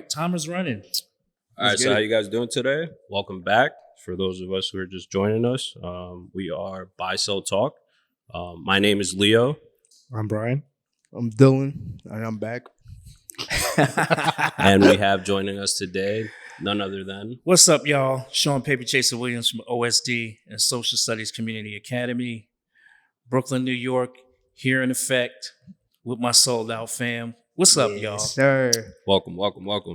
right, timer's running. All right, so how you guys doing today? Welcome back. For those of us who are just joining us, we are Buy Sell Talk. My name is Leo. I'm Brian. I'm Dylan, and I'm back. And we have joining us today none other than... What's up, y'all? Sean Paper Chaser Williams from OSD and Social Studies Community Academy, Brooklyn, New York, here in effect with my sold out fam. What's up, y'all? Sir. Welcome.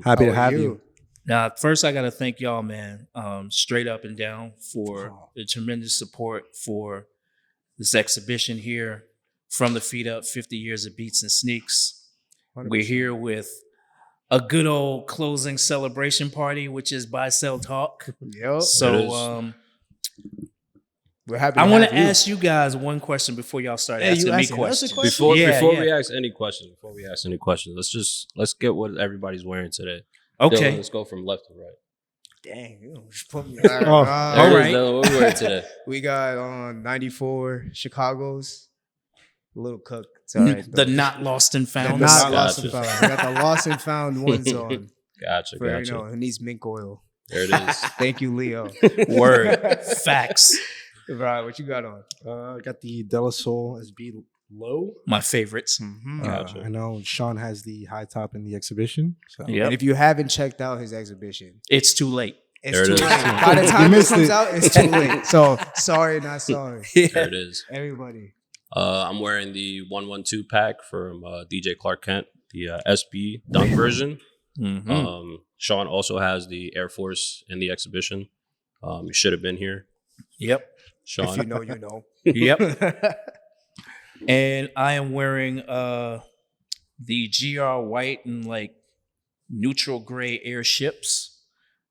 Happy to have you. Now, first, I got to thank y'all, man, straight up and down for the tremendous support for this exhibition here. From the Feet Up, 50 Years of Beats and Sneaks. 100%. We're here with a good old closing celebration party, which is Buy Sell Talk. Yep. So we're happy. I want to ask you guys one question before y'all start asking me questions. Before we ask any questions, let's get what everybody's wearing today. Okay. Dylan, let's go from left to right. Dang, you just put me. All right. Dylan, what we wearing today? We got 94 Chicago's. Little cook. The not lost and found. Not lost and found. We got the lost and found ones on. Gotcha. You know, it needs mink oil. There it is. Thank you, Leo. Word. Facts. Right, what you got on? I got the De La Soul SB low. My favorites. Mm-hmm. Gotcha. I know Sean has the high top in the exhibition. So. Yep. And if you haven't checked out his exhibition, it's too late. It's too late. By the time this comes out, it's too late. So sorry, not sorry. There it is. Everybody. I'm wearing the 112 pack from DJ Clark Kent, the SB Dunk version. Mm-hmm. Sean also has the Air Force in the exhibition. You should have been here. Yep. Sean. If you know, you know. Yep. And I am wearing the GR white and like neutral gray airships.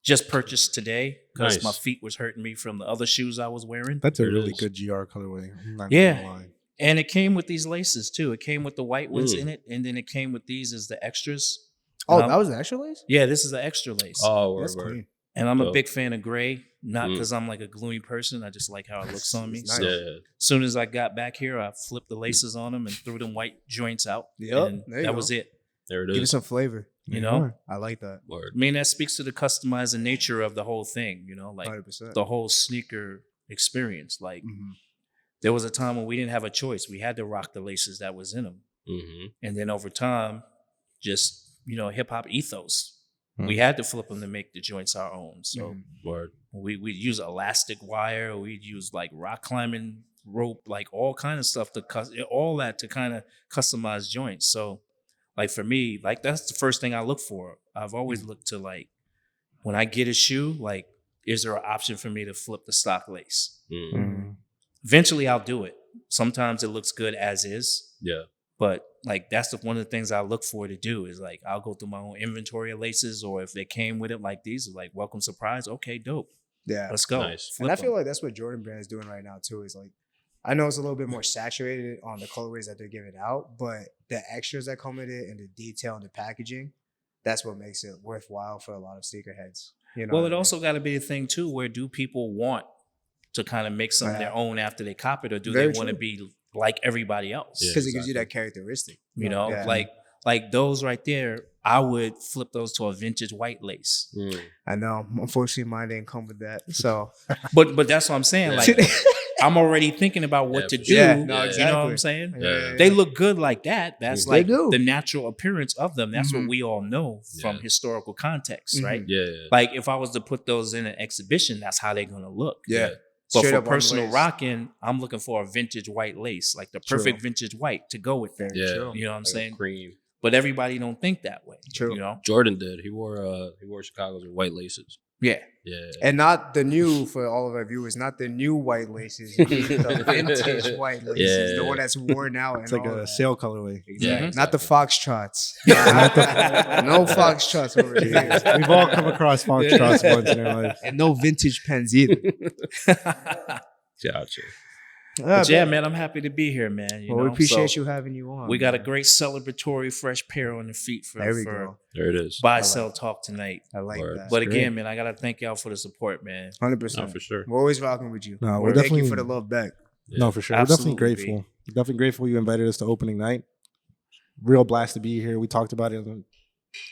Just purchased today because my feet was hurting me from the other shoes I was wearing. That's a really good GR colorway. Yeah. And it came with these laces too. It came with the white ones in it, and then it came with these as the extras. Oh, that was an extra lace? Yeah, this is an extra lace. Oh, that's clean. And I'm a big fan of gray, not because I'm like a gloomy person. I just like how it looks on me. Nice. So as soon as I got back here, I flipped the laces on them and threw them white joints out. Yep, And that was it. There it is. Give it some flavor. You know? I like that. Word. I mean, that speaks to the customizing nature of the whole thing, you know, like 100%. the whole sneaker experience. Like, there was a time when we didn't have a choice. We had to rock the laces that was in them. Mm-hmm. And then over time, just, you know, hip hop ethos. We had to flip them to make the joints our own. So we'd use elastic wire. We'd use like rock climbing rope, like all kind of stuff all that to kind of customize joints. So like for me, like that's the first thing I look for. I've always looked to like, when I get a shoe, like, is there an option for me to flip the stock lace? Eventually I'll do it. Sometimes it looks good as is. Yeah. But like that's one of the things I look for to do is like I'll go through my own inventory of laces, or if they came with it like these, like welcome surprise. Okay, dope. Yeah. Let's go. Nice. And I feel like that's what Jordan Brand is doing right now too. Is like, I know it's a little bit more saturated on the colorways that they're giving out, but the extras that come with it and the detail and the packaging, that's what makes it worthwhile for a lot of sneakerheads. You know. Well, it also got to be a thing too, where do people want to kind of make some of their own after they cop it, or do they want to be like everybody else? Because it gives you that characteristic. You know, like those right there, I would flip those to a vintage white lace. I know. Unfortunately, mine didn't come with that. So, but that's what I'm saying. Like, I'm already thinking about what to do. Yeah, no, exactly. You know what I'm saying? Yeah. They look good like that. That's like do. the natural appearance of them. That's what we all know from historical context, right? Yeah. Like if I was to put those in an exhibition, that's how they're gonna look. Yeah. But Straight for up on personal lace. rocking, I'm looking for a vintage white lace, like the perfect vintage white to go with that. Yeah. You know what I'm saying? Cream. But everybody don't think that way. True. You know? Jordan did. He wore Chicago's with white laces. Yeah. Yeah. And not the new, for all of our viewers, not the new white laces, the vintage white laces, the one that's worn out. It's like a sale colorway. Exactly. Not the foxtrots. No foxtrots over here. We've all come across foxtrots once in our life. And no vintage pens either. Gotcha. But yeah, man, I'm happy to be here, man. You know? We appreciate you having you on. We got a great celebratory fresh pair on the feet for There it is. Buy Sell Talk tonight. I like that. But again, man, I gotta thank y'all for the support, man. 100%. No, for sure. We're always rocking with you. No, we're Thank definitely you for the love back. Yeah. No, for sure. Absolutely. We're definitely grateful. Definitely grateful you invited us to opening night. Real blast to be here. We talked about it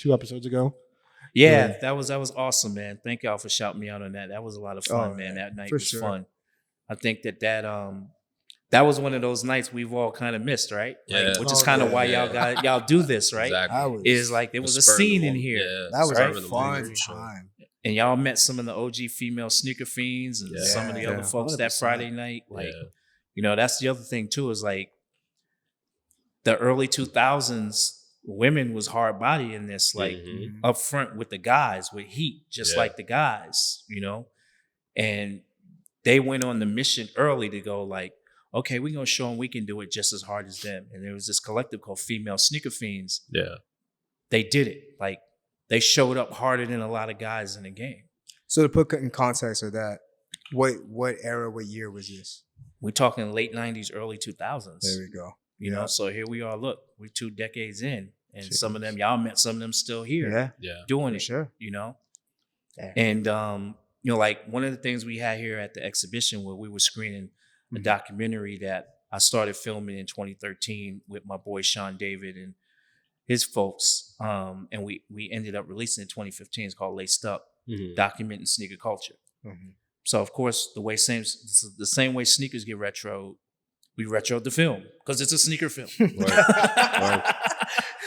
2 episodes ago. Yeah, that was awesome, man. Thank y'all for shouting me out on that. That was a lot of fun, Oh, man. yeah, That night for was sure. fun. I think that was one of those nights we've all kind of missed, right? Yeah. Like, which is Oh, kind of yeah, why yeah. y'all do this, right? Exactly. I was, Is like there The was a spur of the scene in moment. here, Yeah, that was spur a of the fun moment, for sure. time. and y'all met some of the OG female sneaker fiends and Yeah. some of the other Yeah. folks that 100%. Friday night. Like, Yeah. you know, that's the other thing too. Is like the early 2000s, women was hard body in this, like Mhm. up front with the guys with heat, just Yeah. like the guys, you know, and they went on the mission early to go like, okay, we're gonna show them we can do it just as hard as them. And there was this collective called Female Sneaker Fiends. Yeah. They did it. Like they showed up harder than a lot of guys in the game. So to put in context of that, what era, what year was this? We're talking late 90s, early 2000s. There we go. You know, so here we are. Look, we're 2 decades in, and some of them, y'all met some of them still here Yeah, Yeah. doing for it. sure. You know, Yeah. and you know, like one of the things we had here at the exhibition where we were screening a documentary that I started filming in 2013 with my boy Sean David and his folks, and we ended up releasing it in 2015. It's called Laced Up, Mhm. documenting sneaker culture. Mhm. So of course, the same way sneakers get retro, we retroed the film because it's a sneaker film.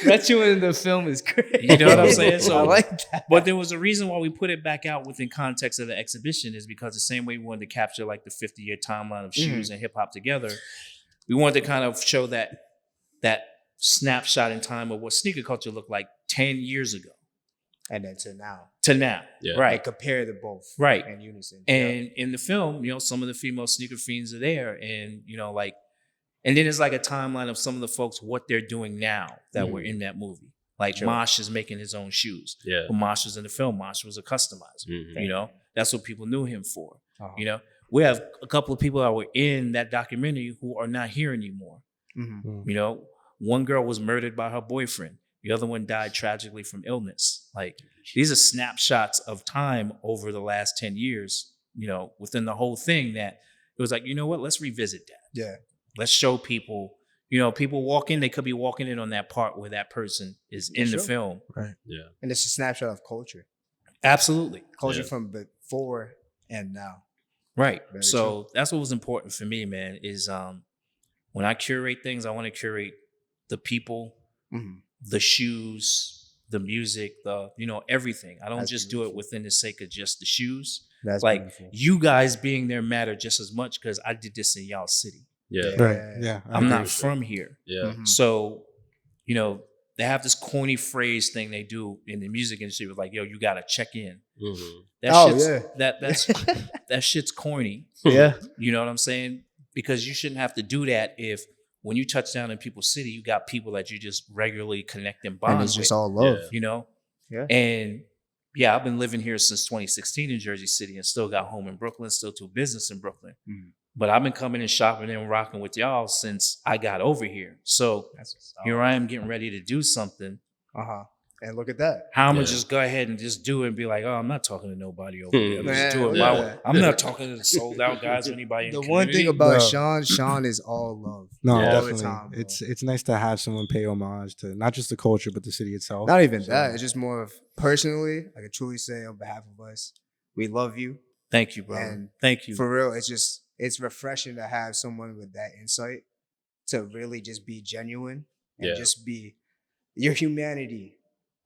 Retroing the film is great. You know what I'm saying? So I like that. But there was a reason why we put it back out within context of the exhibition is because the same way we wanted to capture like the 50-year timeline of shoes and hip hop together, we wanted to kind of show that snapshot in time of what sneaker culture looked like 10 years ago And then to now, to now. Yeah. and Right. compare the both, Right. in unison. And in the film, you know, some of the female sneaker fiends are there. And, you know, like, and then it's like a timeline of some of the folks, what they're doing now that were in that movie. Like Sure. Mosh is making his own shoes. Yeah. When Mosh was in the film, Mosh was a customizer. Mhm. You know, that's what people knew him for. Uh-huh. You know, we have a couple of people that were in that documentary who are not here anymore. Mhm. You know, one girl was murdered by her boyfriend. The other one died tragically from illness. Like these are snapshots of time over the last 10 years, you know, within the whole thing that it was like, you know what, let's revisit that. Yeah. Let's show people, you know, people walk in, they could be walking in on that part where that person is in the Sure. film. Yeah. And it's a snapshot of culture. Absolutely. Culture Yeah. from before and now. Right. Very So that's what was important for me, man, is when I curate things, I want to curate the people, Mhm. the shoes, the music, you know, everything. I don't That's just do it beautiful. within the sake of just the shoes. That's like beautiful. you guys being there matter just as much because I did this in y'all city. Yeah. Right. Yeah. I I'm agree. not from here. Yeah. Mhm. So, you know, they have this corny phrase thing they do in the music industry with like, yo, you gotta check in. Mhm. That Oh, shit's yeah. that's that shit's corny. Yeah. You know what I'm saying? Because you shouldn't have to do that if when you touch down in people's city, you got people that you just regularly connect and bond And it's with, just all love. you know? Yeah. And yeah, I've been living here since 2016 in Jersey City and still got home in Brooklyn, still do business in Brooklyn. Mhm. But I've been coming and shopping and rocking with y'all since I got over here. So That's what's up. here I am getting ready to do something. Uh-huh. And look at that. How I'm Yeah. gonna just go ahead and just do it and be like, oh, I'm not talking to nobody over here. I'm just Man, doing yeah. my way. I'm not talking to the sold out guys or anybody in The the one community. thing about No. Sean is all love. No, Yeah. all definitely. the time. Bro. It's nice to have someone pay homage to not just the culture but the city itself. Not even So- that. It's just more of personally, I can truly say on behalf of us, we love you. Thank you, brother. And Thank you. For real, it's refreshing to have someone with that insight to really just be genuine and Yeah. just be your humanity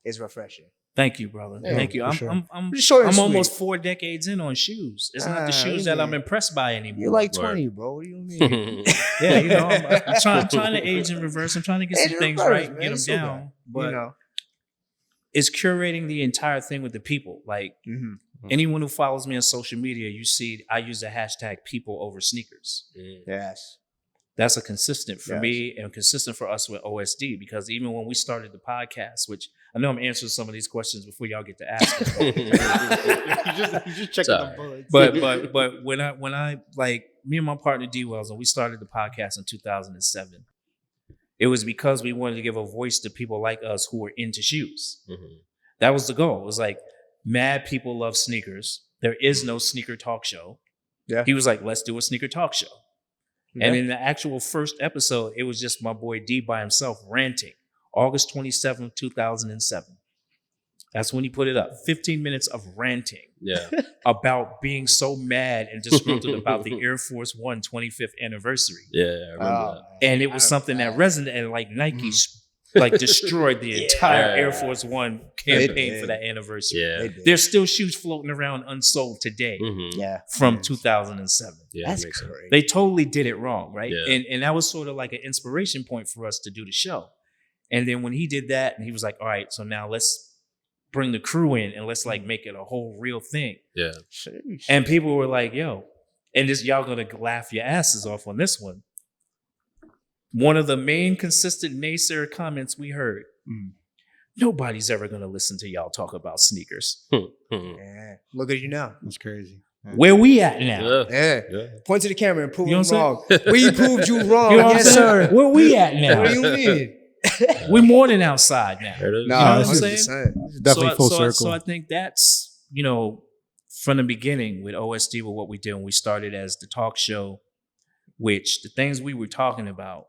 is refreshing. Thank you, brother. Yeah, Thank you. for sure. I'm Just short and almost sweet. 4 decades in on shoes. It's not the shoes you that I'm mean- impressed by anymore. You're like Word. 20, bro. What do you mean? yeah, you know, I'm trying to age in reverse. I'm trying to get Age some in things reverse, right, man. get them It's so down. bad. But You know. it's curating the entire thing with the people. Like Mhm. anyone who follows me on social media, you see I use the hashtag people over sneakers. Mhm. Yes. That's a consistent for Yes. me and consistent for us with OSD because even when we started the podcast, which I know I'm answering some of these questions before y'all get to ask them. you just checking Sorry. the buds. but when I like me and my partner D Wells and we started the podcast in 2007, it was because we wanted to give a voice to people like us who were into shoes. Mhm. That was the goal. It was like mad people love sneakers. There is no sneaker talk show. Yeah. He was like, let's do a sneaker talk show. And in the actual first episode, it was just my boy D by himself ranting. August 27th, 2007. That's when he put it up. 15 minutes of ranting Yeah. about being so mad and disgruntled about the Air Force One 25th anniversary. Yeah, I remember that. And it was something that resonated, like Nike like destroyed the entire Air Force One campaign for that anniversary. Yeah. There's still shoes floating around unsold today from 2007. Yeah, That's that makes sense. great. They totally did it wrong, right? Yeah. And that was sort of like an inspiration point for us to do the show. And then when he did that, and he was like, all right, so now let's bring the crew in and let's like make it a whole real thing. Yeah. And people were like, yo, and this y'all gonna laugh your asses off on this one. One of the main consistent naysayer comments we heard, nobody's ever gonna listen to y'all talk about sneakers. Yeah. Look at you now. That's crazy. Yeah. Where we at now? Yeah. Yeah. Point to the camera and prove You know them what wrong. We proved you wrong. You know what I'm Yes, saying? sir. Where we at now? What do you mean? We're more than outside now. There it is. No, You know what I'm 100%. saying? It's definitely full circle. So I think that's, from the beginning with OSD, with what we did when we started as the talk show, which the things we were talking about,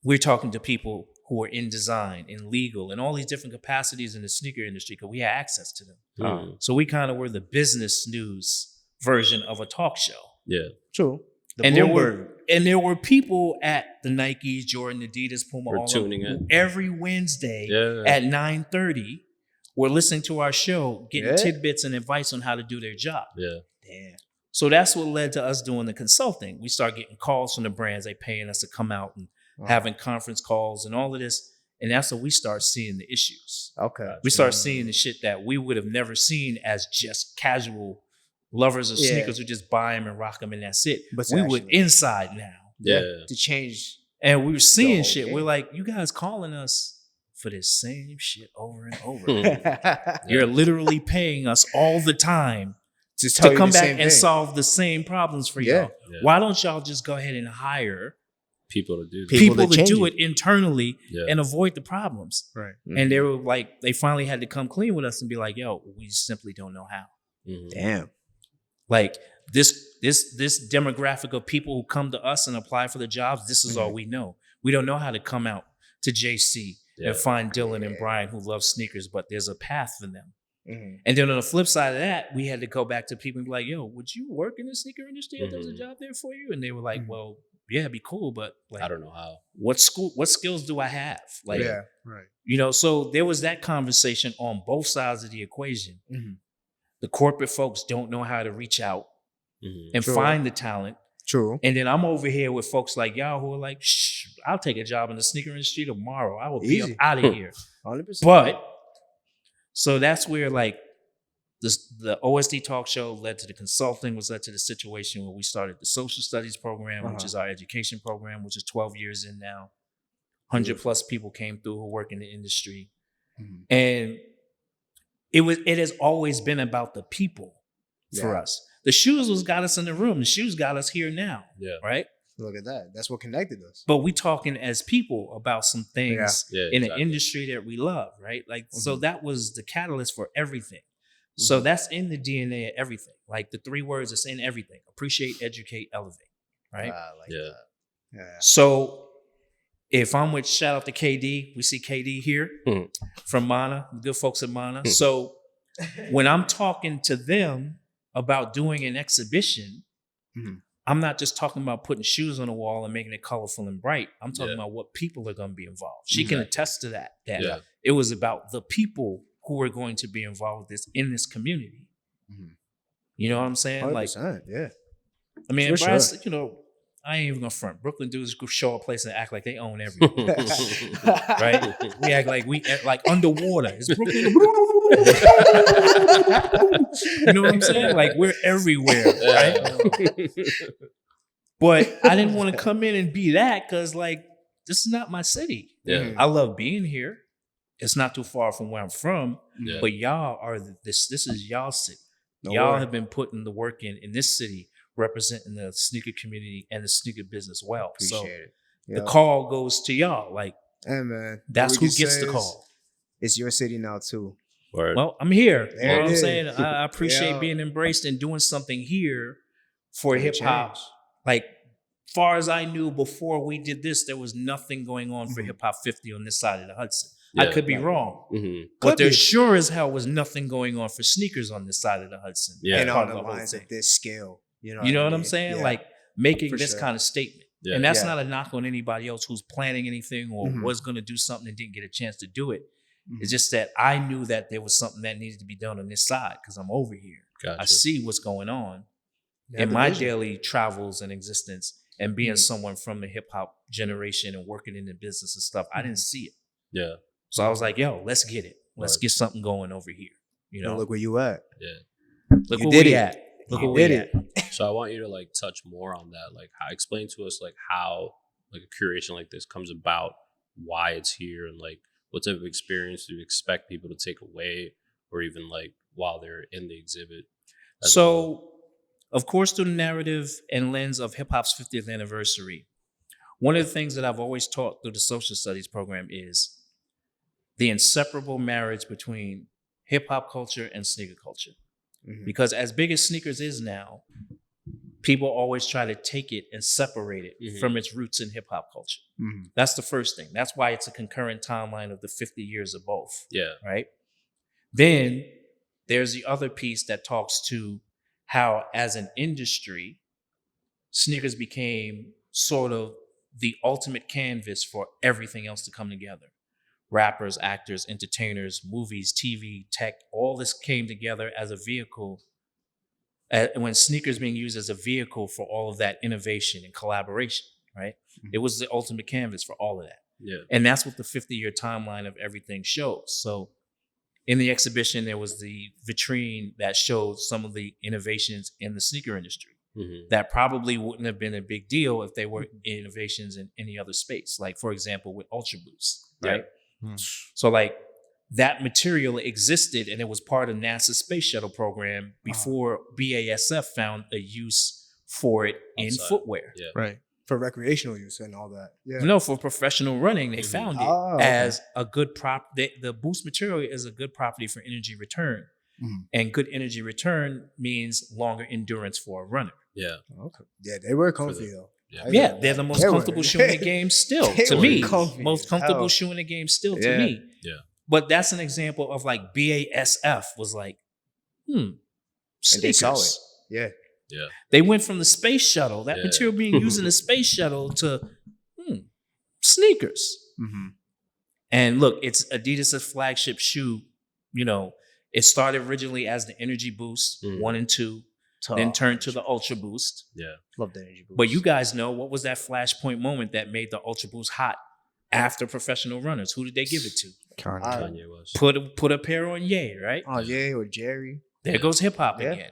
we're talking to people who are in design, in legal, and all these different capacities in the sneaker industry because we had access to them. So we kind of were the business news version of a talk show. Yeah. True. And there were people at the Nikes, Jordan, Adidas, Puma, We're all tuning of them, in. every Wednesday Yeah. at 9:30. We're listening to our show, getting tidbits and advice on how to do their job. Yeah. Damn. So that's what led to us doing the consulting. We start getting calls from the brands. They paying us to come out and having conference calls and all of this. And that's when we start seeing the issues. Okay. We start seeing the shit that we would have never seen as just casual lovers of sneakers who just buy them and rock them and that's it. But we actually- were inside now. Yeah. To change. And we were seeing whole shit. game. We're like, you guys calling us for this same shit over and over. Yeah. You're literally paying us all the time Just to come back and solve the same problems for Yeah. y'all. Yeah. Why don't y'all just go ahead and hire People to do that. People people to to change do it. it internally Yeah. and avoid the problems? Right. And they were like, they finally had to come clean with us and be like, yo, we simply don't know how. Mhm. Damn. Like this demographic of people who come to us and apply for the jobs, this is all we know. We don't know how to come out to JC and find Dylan and Brian who love sneakers, but there's a path for them. And then on the flip side of that, we had to go back to people and be like, yo, would you work in the sneaker industry if there was a job there for you? And they were like, well, yeah, it'd be cool, but like, I don't know how. what skills do I have? Like, Right. So there was that conversation on both sides of the equation. The corporate folks don't know how to reach out and find the talent. True. And then I'm over here with folks like y'all who are like, shh, I'll take a job in the sneaker industry tomorrow. I will be up Easy. out of here. 100%. But so that's where like the OSD talk show led to the consulting, was led to the situation where we started the social studies program, which is our education program, which is 12 years in now. 100 plus people came through who work in the industry. And it has always been about the people for us. The shoes was got us in the room. The shoes got us here now. Yeah. Right? Look at that. That's what connected us. But we talking as people about some things Yeah, in an exactly. industry that we love, right? Like, so that was the catalyst for everything. So that's in the DNA of everything. Like the three words that's in everything: appreciate, educate, elevate, right? Like Yeah. that. Yeah. So if I'm with, shout out to KD, we see KD here from Mana, the good folks at Mana. So when I'm talking to them about doing an exhibition, I'm not just talking about putting shoes on the wall and making it colorful and bright. I'm talking about what people are going to be involved. She can attest to that. It was about the people who are going to be involved with this in this community. You know what I'm saying? 100%. Like, Yeah. I mean, For Brad, sure. I ain't even gonna front. Brooklyn dudes go show a place and act like they own everything, right? We act like we like underwater. Is Brooklyn? You know what I'm saying? Like we're everywhere, right? But I didn't want to come in and be that because, like, this is not my city. Yeah. I love being here. It's not too far from where I'm from, Yeah. but y'all are this is y'all city. No Y'all word. have been putting the work in this city, representing the sneaker community and the sneaker business well. Appreciate So it. the call goes to y'all. Like, Hey, man. that's What we who can gets say the is call. It's your city now, too. Word. Well, I'm here. You There know it what I'm is. saying? I appreciate Yeah. being embraced and doing something here for For the hip hop. change. Like, far as I knew before we did this, there was nothing going on for Hip Hop 50 on this side of the Hudson. I could be wrong. Mm-hmm. But there be. sure as hell was nothing going on for sneakers on this side of the Hudson. Yeah. And Part on of the whole lines thing. of this scale. You know what I I'm mean? saying? Yeah. Like making For this sure. kind of statement. Yeah. And that's Yeah. not a knock on anybody else who's planning anything or Mhm. was going to do something and didn't get a chance to do it. Mhm. It's just that I knew that there was something that needed to be done on this side because I'm over here. Gotcha. I see what's going on You have in the my vision. daily travels and existence, and being Mhm. someone from the hip hop generation and working in the business and stuff, I didn't see it. Yeah. So I was like, yo, let's get it. Let's Right. get something going over here. You know, Look where you at. look you where did we it. at. Look You where we did at. So I want you to like touch more on that. Like, explain to us like how like a curation like this comes about, why it's here, and like what type of experience do you expect people to take away, or even like while they're in the exhibit. as a whole. So, of course, through the narrative and lens of hip hop's 50th anniversary, one of the things that I've always taught through the social studies program is the inseparable marriage between hip hop culture and sneaker culture. Mhm. Because as big as sneakers is now, people always try to take it and separate it Mhm. from its roots in hip hop culture. Mhm. That's the first thing. That's why it's a concurrent timeline of the 50 years of both. Yeah. Right? Then there's the other piece that talks to how, as an industry, sneakers became sort of the ultimate canvas for everything else to come together. Rappers, actors, entertainers, movies, TV, tech, all this came together as a vehicle. When sneakers being used as a vehicle for all of that innovation and collaboration, right? It was the ultimate canvas for all of that. Yeah. And that's what the 50-year timeline of everything shows. So in the exhibition, there was the vitrine that showed some of the innovations in the sneaker industry Mm-hmm. that probably wouldn't have been a big deal if they were innovations in any other space. Like, for example, with Ultra Boost, right? Hmm. So like that material existed and it was part of NASA's space shuttle program before BASF found a use for it in Outside. footwear. Yeah. Right. For recreational use and all that. Yeah. No, for professional running, they Mhm. found it Oh, okay. as a good the boost material is a good property for energy return. Mhm. And good energy return means longer endurance for a runner. Yeah. Okay. Yeah, they were comfy though. Yeah. I Yeah, get they're that. the most They were. comfortable shoe in the game still, They to were me. comfy Most as comfortable hell. shoe in the game still, to Yeah. me. Yeah. But that's an example of like BASF was like, And they saw it. sneakers. Yeah. Yeah. They went from the space shuttle, that Yeah. material being used in the space shuttle, to sneakers. Mm-hmm. And look, it's Adidas' flagship shoe. You know, it started originally as the Energy Boost Mhm. 1 and 2, then turned to the Ultra Boost. Yeah. Love the energy boost. But you guys know what was that flashpoint moment that made the Ultra Boost hot after professional runners? Who did they give it to? Kanye. Kanye was. Put a pair on Ye, right? Oh, Jay or Jerry. There goes hip hop Yeah. again,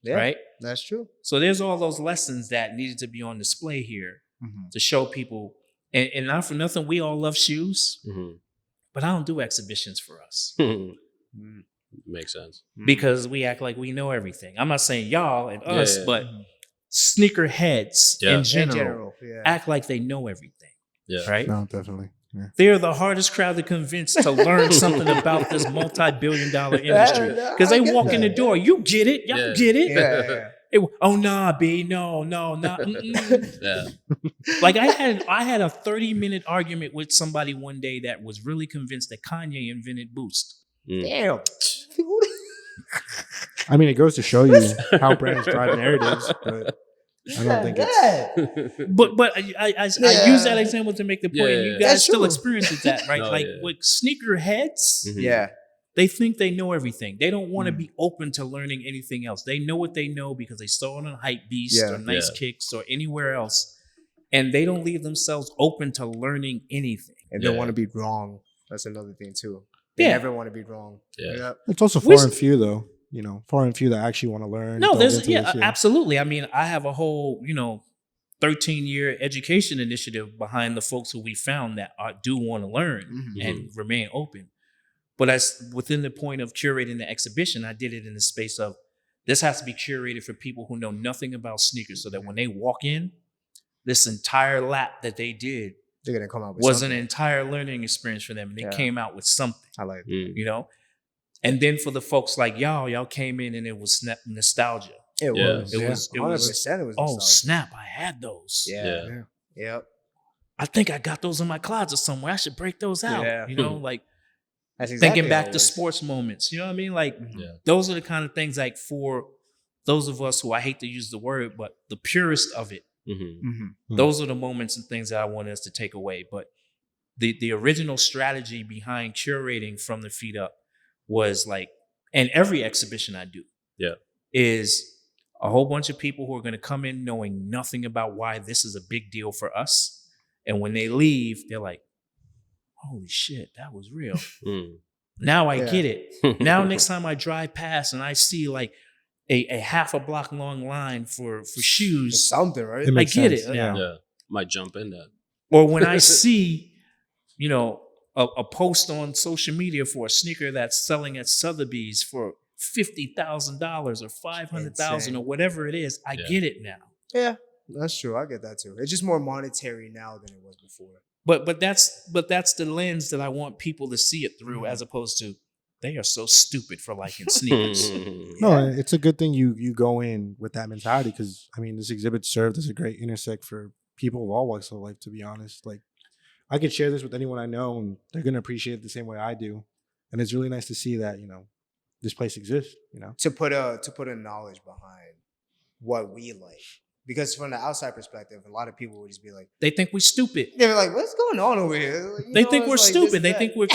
Yeah. right? That's true. So there's all those lessons that needed to be on display here Mm-hmm. to show people. And not for nothing, we all love shoes, Mm-hmm. but I don't do exhibitions for us Makes sense. because we act like we know everything. I'm not saying y'all and us, Yeah. but sneaker heads Yeah. in In general yeah. act like they know everything, Yeah. right? No, definitely. Yeah. They're the hardest crowd to convince to learn something about this multi-billion-dollar industry because they I get walk in the that. door. You get it, y'all Yeah. get it. Yeah. Oh nah, B, no, nah. Mm-mm. Yeah. Like I had a 30-minute argument with somebody one day that was really convinced that Kanye invented Boost. Damn. I mean, it goes to show you how brands drive narratives, but I don't think it's. But I use that example to make the point. Yeah, and you yeah. guys That's still true. experience that, right? No, like yeah. with sneaker heads, Mhm. Yeah. they think they know everything. They don't want to Mm. be open to learning anything else. They know what they know because they saw it on Hype Beast Yeah. or Nice Yeah. Kicks or anywhere else. And they don't leave themselves open to learning anything. And Yeah. they want to be wrong. That's another thing too. They Yeah. never want to be wrong. Yeah. Yep. It's also We far s- and few, though. You know, far and few that actually want to learn. No, delve there's into this, absolutely. I mean, I have a whole 13-year education initiative behind the folks who we found that do want to learn Mhm. and remain open. But as within the point of curating the exhibition, I did it in the space of this has to be curated for people who know nothing about sneakers, so that when they walk in, this entire lap that they did They're gonna come out with was something. an entire learning experience for them, and they Yeah. came out with something. I like. Mm. You know. And then for the folks like y'all came in and it was nostalgia. It Yeah. was. It Yeah. was- it 100%. It was. Oh nostalgia. snap! I had those. Yeah. Yeah. Yep. I think I got those in my closet somewhere. I should break those out. Yeah. You know, like That's exactly thinking how back it to was. sports moments. You know what I mean? Like Yeah. those are the kind of things like for those of us who I hate to use the word, but the purest of it. Mm-hmm. Mm-hmm. Those are the moments and things that I want us to take away. But the original strategy behind curating from the feet up was like, and every exhibition I do, Yeah. is a whole bunch of people who are going to come in knowing nothing about why this is a big deal for us, and when they leave, they're like, "Holy shit, that was real." Mm. Now I Yeah. get it. Now next time I drive past and I see like a half a block long line for It's shoes, something, right? It makes I get sense, it now. Yeah. Might jump in that. Or when I see, you know, a post on social media for a sneaker that's selling at Sotheby's for $50,000 or $500,000 Insane. or whatever it is, I Yeah. get it now. Yeah, that's true. I get that too. It's just more monetary now than it was before. But that's the lens that I want people to see it through, as opposed to they are so stupid for liking sneakers. No, it's a good thing you go in with that mentality because I mean this exhibit served as a great intersect for people of all walks of life. To be honest, like I could share this with anyone I know, and they're gonna appreciate it the same way I do. And it's really nice to see that this place exists. To put a knowledge behind what we like, because from the outside perspective, a lot of people would just be like, They think we're stupid. they're like, "What's going on over here?" Like, They think we're stupid. They think we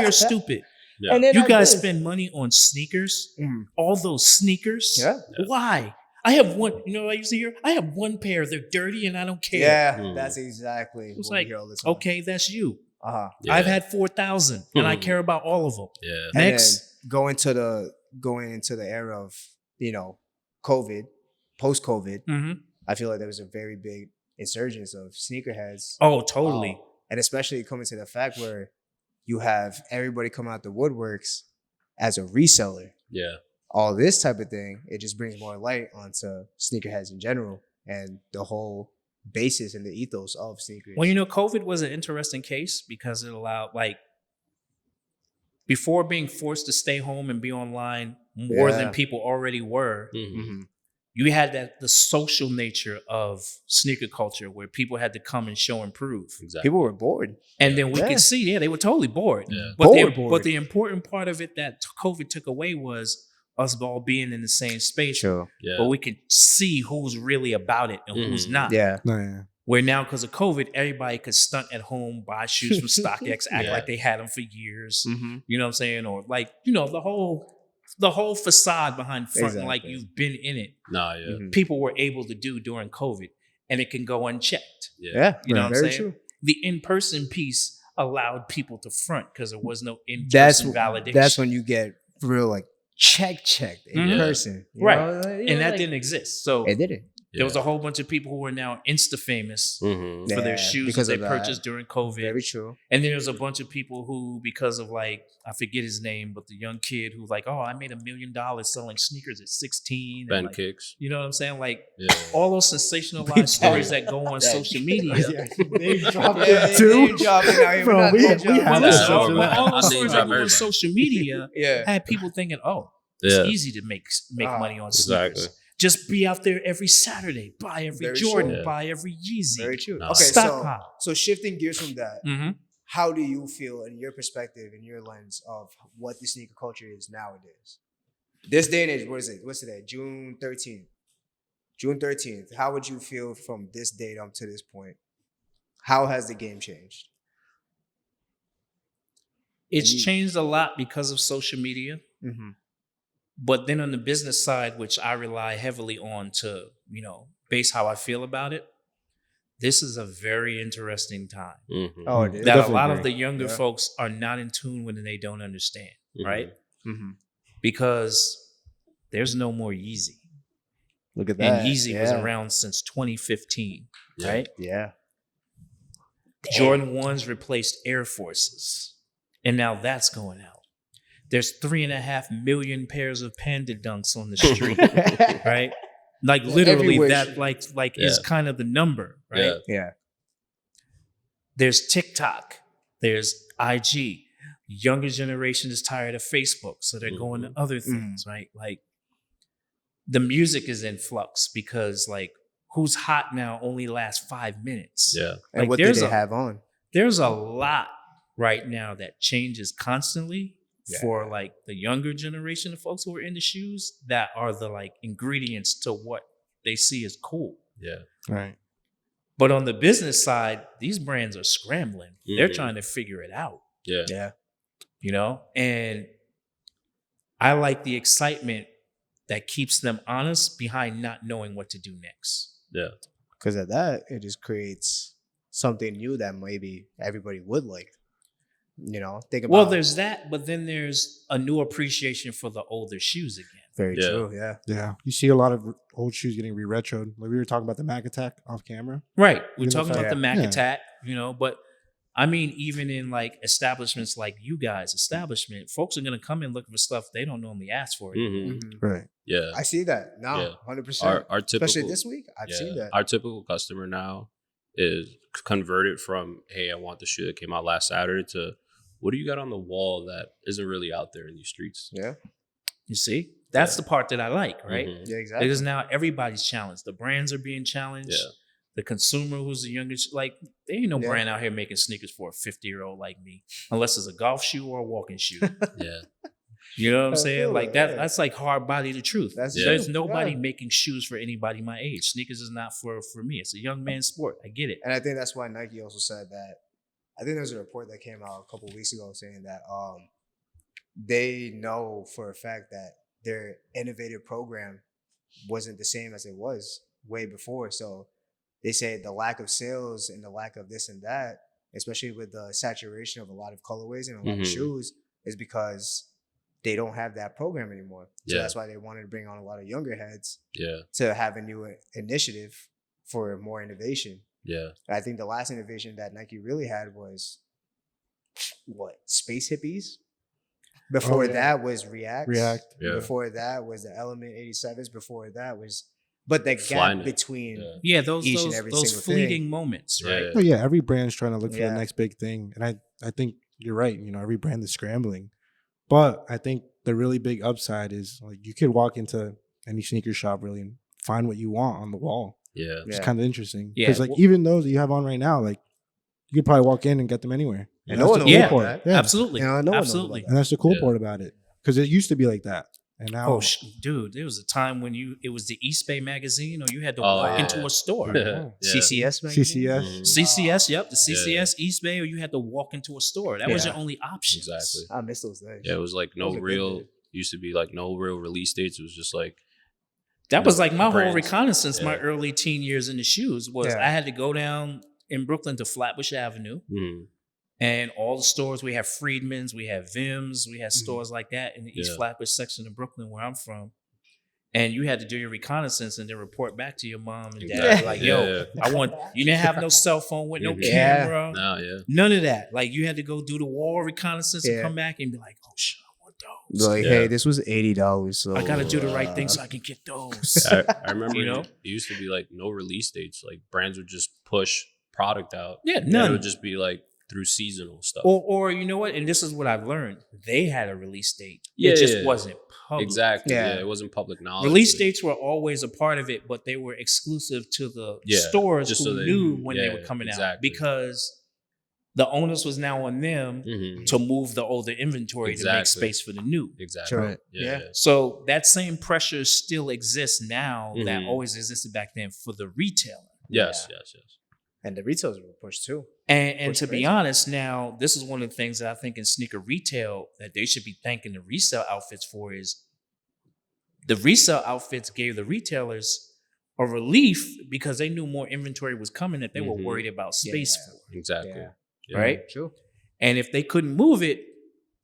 are stupid. Yeah. And then You I guys did. spend money on sneakers, Mhm. all those sneakers. Yeah. Why? I have one. You know what I used to hear? I have one pair. They're dirty and I don't care. Yeah, Mm. that's exactly It's what like, we hear all the time. okay, that's you. Uh-huh. Yeah. I've had 4,000 and I care about all of them. Yeah. And Next. then going into the era of COVID, post COVID, Mm-hmm. I feel like there was a very big insurgence of sneakerheads. Oh, totally. And especially coming to the fact where you have everybody coming out the woodworks as a reseller. Yeah. All this type of thing, it just brings more light onto sneakerheads in general and the whole basis and the ethos of sneakers. Well, COVID was an interesting case because it allowed, like, before being forced to stay home and be online more than Yeah. people already were, Mhm. Mhm. you had the social nature of sneaker culture where people had to come and show and prove. Exactly. People were bored. And then we Yeah. could see, they were totally bored. Yeah. But, Bored. but the important part of it that COVID took away was us all being in the same space. Sure. Yeah. But we could see who's really about it and who's Mhm. not. Yeah. No, yeah. Where now, because of COVID, everybody could stunt at home, buy shoes from StockX, act Yeah. like they had them for years. Mm-hmm. You know what I'm saying? Or like, the whole facade behind fronting like Exactly. you've been in it. Nah. Yeah. Mhm. People were able to do during COVID, and it can go unchecked. Yeah. Yeah. You know what I'm very saying? true. The in-person piece allowed people to front because there was no That's in-person validation. That's when you get real like checked in Mhm. person. You Right. know, like, and that like- didn't exist. So It didn't. there was a whole bunch of people who are now Insta famous Mm-hmm. for their Yeah, shoes because that of they that. purchased during COVID. Very true. And then there's a bunch of people who, because of like, I forget his name, but the young kid who's like, oh, I made $1 million selling sneakers at 16. Ben and like, kicks. you know what I'm saying? Like Yeah. all those sensationalized stories that go on social media. They dropped Yeah, it too. name dropping out here. Bro, We're not we name have dropping. to Listen, show all, for that. all I'll those name stories drop that go on everybody. social media Yeah. had people thinking, oh, it's Yeah. easy to make money on Exactly. sneakers. Just be out there every Saturday, buy every Very Jordan, true. Yeah. buy every Yeezy. Very true. Nah. Okay, Stockpile. so shifting gears from that, Mm-hmm. how do you feel in your perspective, in your lens of what the sneaker culture is nowadays? This day and age, what is it? What's today? June 13th. June 13th. How would you feel from this date up to this point? How has the game changed? It's And you- changed a lot because of social media. Mm-hmm. But then on the business side, which I rely heavily on to, base how I feel about it, this is a very interesting time. Mm-hmm. Oh, it is. That a Definitely lot of agree. the younger Yeah. folks are not in tune with and they don't understand, right? Mm-hmm. Because there's no more Yeezy. Look at that. And Yeezy was Yeah. around since 2015, Yeah. right? Yeah. Jordan 1s replaced Air Forces. And now that's going out. There's 3.5 million pairs of Panda Dunks on the street, right? Like literally Everywhere. that like is Yeah. kind of the number, right? Yeah. Yeah. There's TikTok, there's IG. Younger generation is tired of Facebook, so they're going to other things, right? Like the music is in flux because like who's hot now only lasts 5 minutes. Yeah. And Like, what do there's they a- have on? There's a lot right now that changes constantly Yeah. for like the younger generation of folks who are into shoes that are the like ingredients to what they see as cool. Yeah. Right. But on the business side, these brands are scrambling. They're Mhm. trying to figure it out, Yeah. Yeah. you know? And I like the excitement that keeps them honest behind not knowing what to do next. Yeah. Because of that, it just creates something new that maybe everybody would like. You know, think about. Well, there's that, but then there's a new appreciation for the older shoes again. very Yeah. true. Yeah. Yeah. You see a lot of old shoes getting re-retroed. Like we were talking about the Mac Attack off camera. Right. We're Even the talking fact- about the Mac Yeah. Attack, you know, but I mean, even in like establishments like you guys' establishment, folks are going to come in looking for stuff they don't normally ask for. Mhm. Mhm. Right. Yeah. I see that now, Yeah. 100%. Our typical, Especially this week, I've seen that. Our typical customer now is converted from, hey, I want the shoe that came out last Saturday to, what do you got on the wall that isn't really out there in these streets? Yeah. You see? That's Yeah. the part that I like, right? Mhm. Yeah, exactly. Because now everybody's challenged. The brands are being challenged. Yeah. The consumer who's the youngest, like, there ain't no Yeah. brand out here making sneakers for a 50-year-old like me, unless it's a golf shoe or a walking shoe. Yeah. You know what I'm I saying? feel Like it, that. yeah. That's like hard body the truth. That's There's true, nobody yeah. making shoes for anybody my age. Sneakers is not for me. It's a young man's sport. I get it. And I think that's why Nike also said that. I think there's a report that came out a couple of weeks ago saying that they know for a fact that their innovative program wasn't the same as it was way before. So they say the lack of sales and the lack of this and that, especially with the saturation of a lot of colorways and a lot of Mhm. shoes, is because they don't have that program anymore. So Yeah. that's why they wanted to bring on a lot of younger heads Yeah. to have a new initiative for more innovation. Yeah. I think the last innovation that Nike really had was space hippies. Before yeah. that was React. React. Yeah. Before that was the Element 87s. Before that was, but the Flyknit. gap between Yeah. Yeah, those Each and every those single fleeting thing. moments, Yeah, right? yeah. Oh yeah, every brand's trying to look for Yeah. the next big thing, and I think you're right. You know, every brand is scrambling, but I think the really big upside is like you could walk into any sneaker shop really and find what you want on the wall. Yeah. It's Yeah. kind of interesting Yeah, because like well- even those that you have on right now, like you could probably walk in and get them anywhere. And that's no one the knows cool about part. that. Yeah. Absolutely. You know, no one knows Absolutely. about And that's the cool Yeah. part about it because it used to be like that, and now Oh, dude, there was a time when it was the East Bay magazine, or you had to Oh, walk yeah. into a store. Yeah. CCS, magazine? CCS. Mhm. CCS, yep, the CCS East Bay, or you had to walk into a store. That was Yeah. your only option. Exactly. I miss those days. Yeah. It was like no Those are good real, days. used to be like no real release dates. It was just like, That was like my whole Brands. reconnaissance. My Yeah. early teen years in the shoes was Yeah. I had to go down in Brooklyn to Flatbush Avenue, mhm. and all the stores we have Friedman's, we have Vim's, we had Mhm. stores like that in the East Yeah. Flatbush section of Brooklyn where I'm from. And you had to do your reconnaissance and then report back to your mom and dad. Exactly. Like, Yeah, yo, yeah. I want you didn't have no cell phone with no Mhm. Yeah. camera. Nah, yeah. None of that. Like you had to go do the wall reconnaissance and Yeah. come back and be like, oh shit, I want those. Like, Yeah. hey, this was $80. So I gotta do the right thing so I can get those. I remember You know? it used to be like no release dates. Like brands would just push product out. Yeah, And none. it would just be like through seasonal stuff. Or you know what? And this is what I've learned. They had a release date. Yeah, it just yeah. wasn't public. Exactly. Yeah. Yeah. It wasn't public knowledge. Release but- dates were always a part of it, but they were exclusive to the Yeah, stores just who so they- knew when they yeah, were coming out exactly. because the onus was now on them Mhm. to move the older inventory to make Exactly. space for the new. Exactly. Sure. Yeah. Yeah. yeah. So that same pressure still exists now that Mhm. always existed back then for the retailer. Yes. Yeah. Yes. Yes. And the retailers were pushed too. And Which to is be crazy. honest, now this is one of the things that I think in sneaker retail that they should be thanking the resale outfits for is the resale outfits gave the retailers a relief because they knew more inventory was coming that they were Mhm. worried about space Yeah. for, Exactly. Yeah. Yeah. right? True. And if they couldn't move it,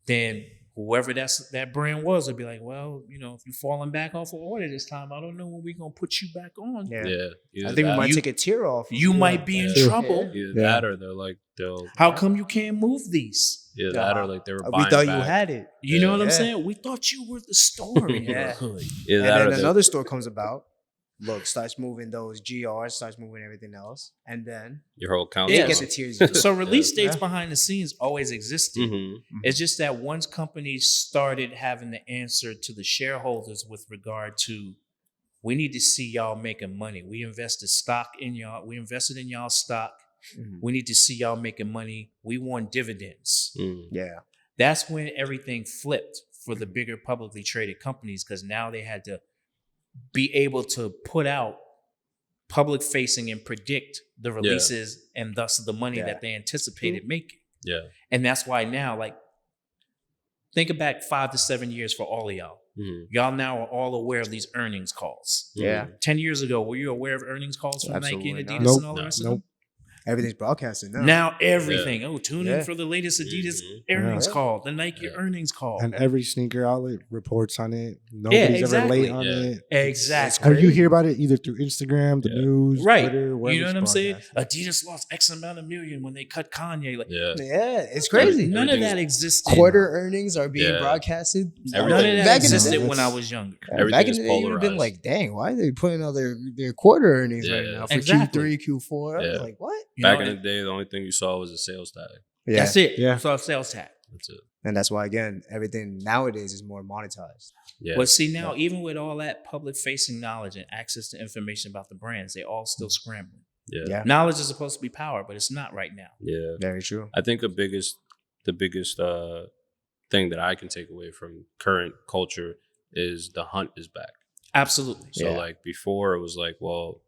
then whoever that brand was would be like, well, you know, if you're falling back off of order this time, I don't know when we're gonna put you back on. Yeah. Yeah. I Either think we that- might You- take a tier off. You might be in Yeah. trouble. Either Yeah. that or they're like they'll. How come you can't move these? Yeah. That or like they were. We buying thought you back. had it. You know what I'm Yeah. saying? We thought you were the store in Yeah. the hood. Either And that or then they- another store comes about. Look, starts moving those GRs, starts moving everything else, and then your whole account. Yeah, they get the tiers. So release dates Yeah. behind the scenes always existed. Mhm. It's just that once companies started having the answer to the shareholders with regard to, we need to see y'all making money. We invested in y'all stock. Mhm. We need to see y'all making money. We want dividends. Yeah. That's when everything flipped for the bigger publicly traded companies, because now they had to be able to put out public facing and predict the releases and thus the money that they anticipated making. Yeah. And that's why now, like, think back 5 to 7 years for all of y'all. Y'all now are all aware of these earnings calls. Yeah. 10 years ago, were you aware of earnings calls from Nike and Absolutely Adidas not. and all the rest of them? Everything's broadcasted now. Now everything. Oh, tune in Yeah. for the latest Adidas Mhm. earnings Yeah. call, the Nike earnings call. And every sneaker outlet reports on it. Nobody's ever late on it. Exactly. And you hear about it either through Instagram, the news, Right. Twitter, wherever You know it's what I'm saying? broadcasted. Adidas lost X amount of million when they cut Kanye. Like, Yeah. Yeah, it's crazy. none of that existed. Quarter earnings are being Yeah. broadcasted. None of Everything- that Back in the existed day- when I was younger. Everything Back in is the day, you would have been polarized. like, "Dang, why are they putting out their quarter earnings right Yeah. now for Exactly. Q3, Q4?" I was Yeah. like, "What?" You Back know, in the day, the only thing you saw was a sales tag. Yeah, That's it. Yeah. So sales tax. That's it. and that's why again, everything nowadays is more monetized. Yeah. But see, now, even with all that public facing knowledge and access to information about the brands, they all still scrambling. Yeah. Yeah, Knowledge is supposed to be power, but it's not right now. Yeah. very true. I think the biggest thing that I can take away from current culture is the hunt is back. Absolutely. So Yeah. like before it was like, well,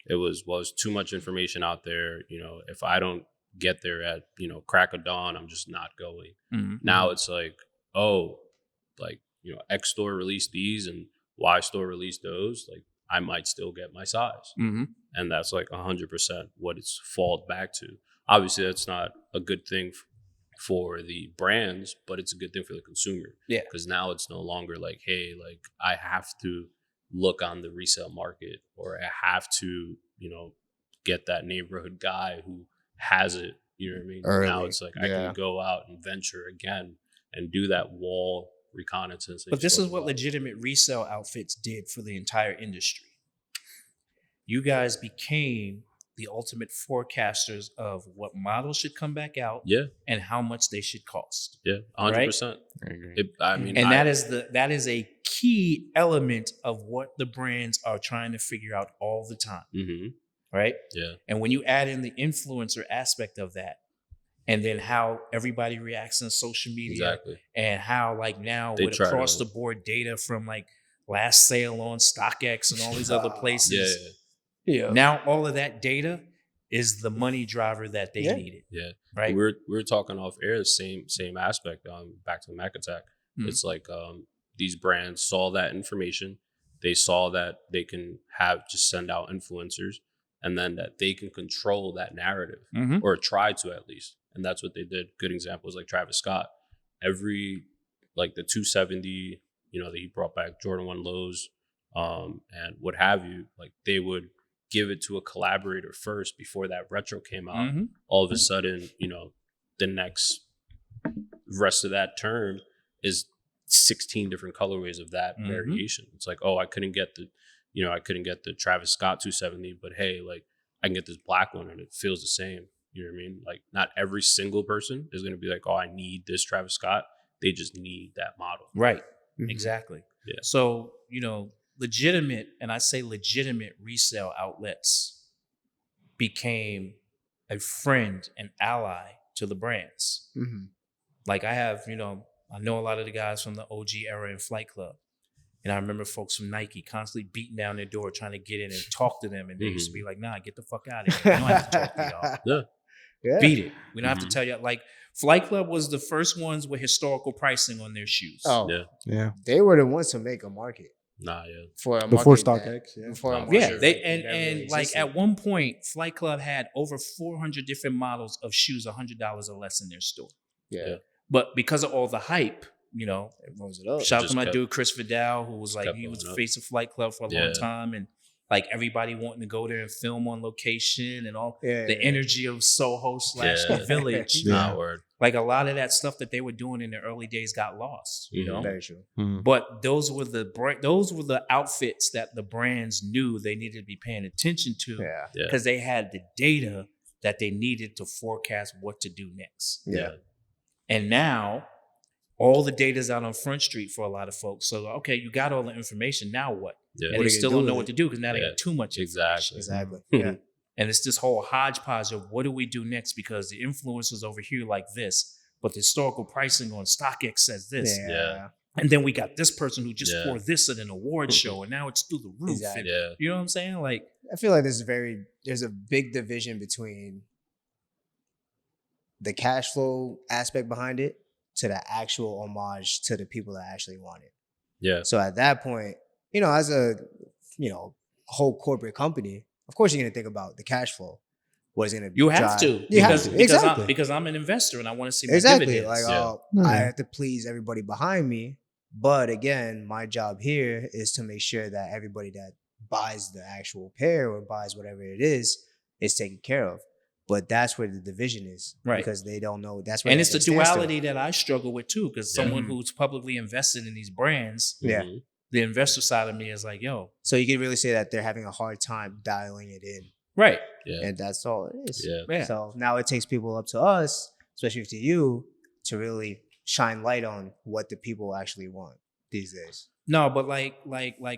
it was too much information out there. If I don't get there at, crack of dawn, I'm just not going. Mhm. Now it's like, oh, like, X store released these and Y store released those. Like I might still get my size. Mhm. And that's like 100% what it's falled back to. Obviously, that's not a good thing for the brands, but it's a good thing for the consumer. Yeah. Because now it's no longer like, hey, like I have to look on the resale market, or I have to, get that neighborhood guy who has it. You know what I mean? Early. Now it's like I Yeah. can go out and venture again and do that wall reconnaissance. that But you this is spoke what about. legitimate resale outfits did for the entire industry. You guys became the ultimate forecasters of what models should come back out Yeah, and how much they should cost. yeah, 100%. I mean, And that is a key element of what the brands are trying to figure out all the time, right? Yeah, And when you add in the influencer aspect of that, and then how everybody reacts on social media, exactly. and how like now They with try to- across the board data from like last sale on StockX and all these other places. Yeah, Now all of that data is the money driver that they needed, yeah. right? We were talking off air, the same aspect. Back to the Mac Attack. It's like these brands saw that information. They saw that they can just send out influencers, and then that they can control that narrative, or try to at least. And that's what they did. Good examples like Travis Scott. Every like the 270, that he brought back Jordan 1 lows, and what have you. Like they would give it to a collaborator first before that retro came out. All of a sudden, the next rest of that term is 16 different colorways of that variation. It's like, oh, I couldn't get the Travis Scott 270, but hey, like I can get this black one and it feels the same. You know what I mean? Like not every single person is going to be like, oh, I need this Travis Scott. They just need that model. Right. Exactly. Yeah. So, legitimate, and I say legitimate resale outlets became a friend and ally to the brands. Like I have, I know a lot of the guys from the OG era in Flight Club. And I remember folks from Nike constantly beating down their door trying to get in and talk to them. And they used to be like, nah, get the fuck out of here. We don't have to talk to y'all. Yeah. Beat it. We don't have to tell you. Like Flight Club was the first ones with historical pricing on their shoes. Oh, Yeah. they were the ones to make a market Nah, yeah. for a Before market that- StockX, yeah. Before a Oh, market Yeah, sure. they that and never and really like existed. at one point, Flight Club had over 400 different models of shoes, $100 or less in their store. yeah, But because of all the hype, it rose it up. shout out to just my kept- dude Chris Vidal, who was like kept he was going the up. face of Flight Club for a long time, and like everybody wanting to go there and film on location and all the energy of Soho / the Village. Nah, word. Like a lot of that stuff that they were doing in the early days got lost, you know. Very true. But those were the outfits that the brands knew they needed to be paying attention to Yeah, because they had the data that they needed to forecast what to do next. yeah, And now all the data's out on Front Street for a lot of folks. So okay, you got all the information. Now what? Yeah. And What they are you still gonna don't do know with what to do because now they Yeah. got too much Exactly. information. exactly. Yeah, And it's this whole hodgepodge of what do we do next? Because the influencers over here like this, but the historical pricing on StockX says this. Yeah. And then we got this person who just Yeah. scored this at an award show, and now it's through the roof. Exactly. And, Yeah. you know what I'm saying? Like, I feel like there's a big division between the cash flow aspect behind it to the actual homage to the people that actually want it. Yeah. So at that point, as a whole corporate company, of course you're gonna think about the cash flow. What is gonna you have drive- to. You have because, to. because, Exactly. because I'm an investor and I want to see my Exactly. dividends. Like, Yeah. I Yeah. have to please everybody behind me. But again, my job here is to make sure that everybody that buys the actual pair or buys whatever it is taken care of. But that's where the division is. Right. Because they don't know. That's where And they it's the have to stand still. duality that I struggle with too, because Yeah. someone who's publicly invested in these brands, Yeah. Mhm. the investor side of me is like, yo, So you can really say that they're having a hard time dialing it in. right. Yeah. And that's all it is. Yeah. Yeah. So now it takes people up to us, especially to you, to really shine light on what the people actually want these days. No, but like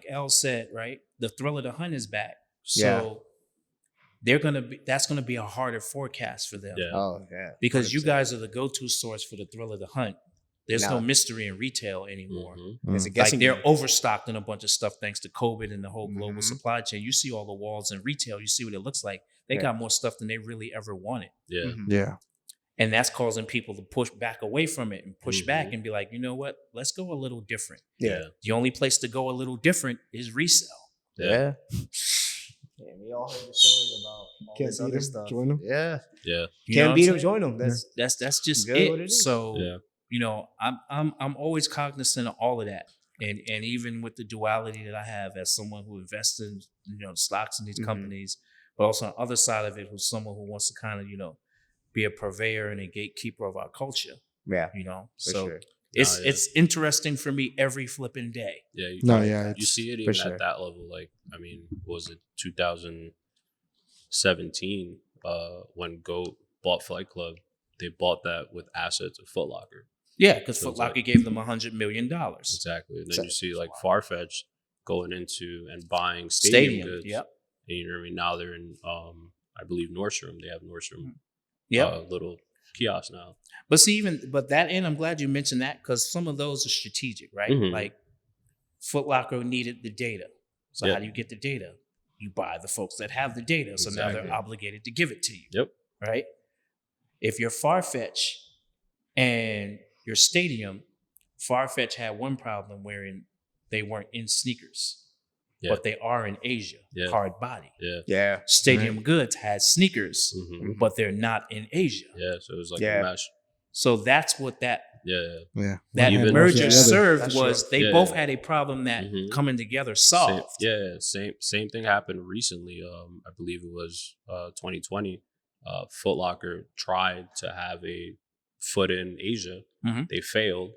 El said, right? The thrill of the hunt is back. So Yeah. that's gonna be a harder forecast for them. Yeah. Oh, yeah. Because you 100%. guys are the go-to source for the thrill of the hunt. There's no Nah. mystery in retail anymore. Mhm. It's a Like guessing they're game. overstocked in a bunch of stuff thanks to COVID and the whole global Mhm. supply chain. You see all the walls in retail, you see what it looks like. They Yeah. got more stuff than they really ever wanted. Yeah. Mhm. Yeah. And that's causing people to push back away from it and push back Mhm. and be like, you know what? Let's go a little different. Yeah. The only place to go a little different is resale. Yeah. Yeah, we all heard the stories about all Can't this beat other 'em, stuff. join 'em. Yeah. Yeah. You know Can't what beat I'm them, saying? join them. That's just really it. what it is. So Yeah. you know, I'm always cognizant of all of that. And even with the duality that I have as someone who invests in, stocks in these Mhm. companies, but also on the other side of it, who's someone who wants to kind of, be a purveyor and a gatekeeper of our culture, Yeah. So sure. it's yeah. it's interesting for me every flipping day. Yeah. You, No, yeah. you see it for even sure. at that level. Like, I mean, was it 2017 when GOAT bought Fight Club? They bought that with assets of Foot Locker. Yeah, because So Foot it's Locker like- gave them $100 million. Exactly. And then you see like Wow. Farfetch going into and buying stadium goods. Yep. And you know what I mean? Now they're in, I believe Nordstrom. They have Nordstrom Yep. little kiosk now. But see, but that end, I'm glad you mentioned that because some of those are strategic, right? Mhm. Like Foot Locker needed the data. So Yeah. how do you get the data? You buy the folks that have the data. So now Exactly. they're obligated to give it to you. Yep. Right? If you're Farfetch and your stadium, Farfetch had one problem wherein they weren't in sneakers. Yeah. But they are in Asia. Yeah. Hard body. Yeah. Yeah. Stadium Goods has sneakers, hmm but they're not in Asia. Yeah. So it was like Yeah. a mesh. So that's what that Yeah. Yeah. that Even- merger Yeah. served That's was true. they Yeah. both had a problem that Mhm. coming together Same, solved. yeah, same thing happened recently. I believe it was 2020. Foot Locker tried to have a foot in Asia. Mhm. They failed,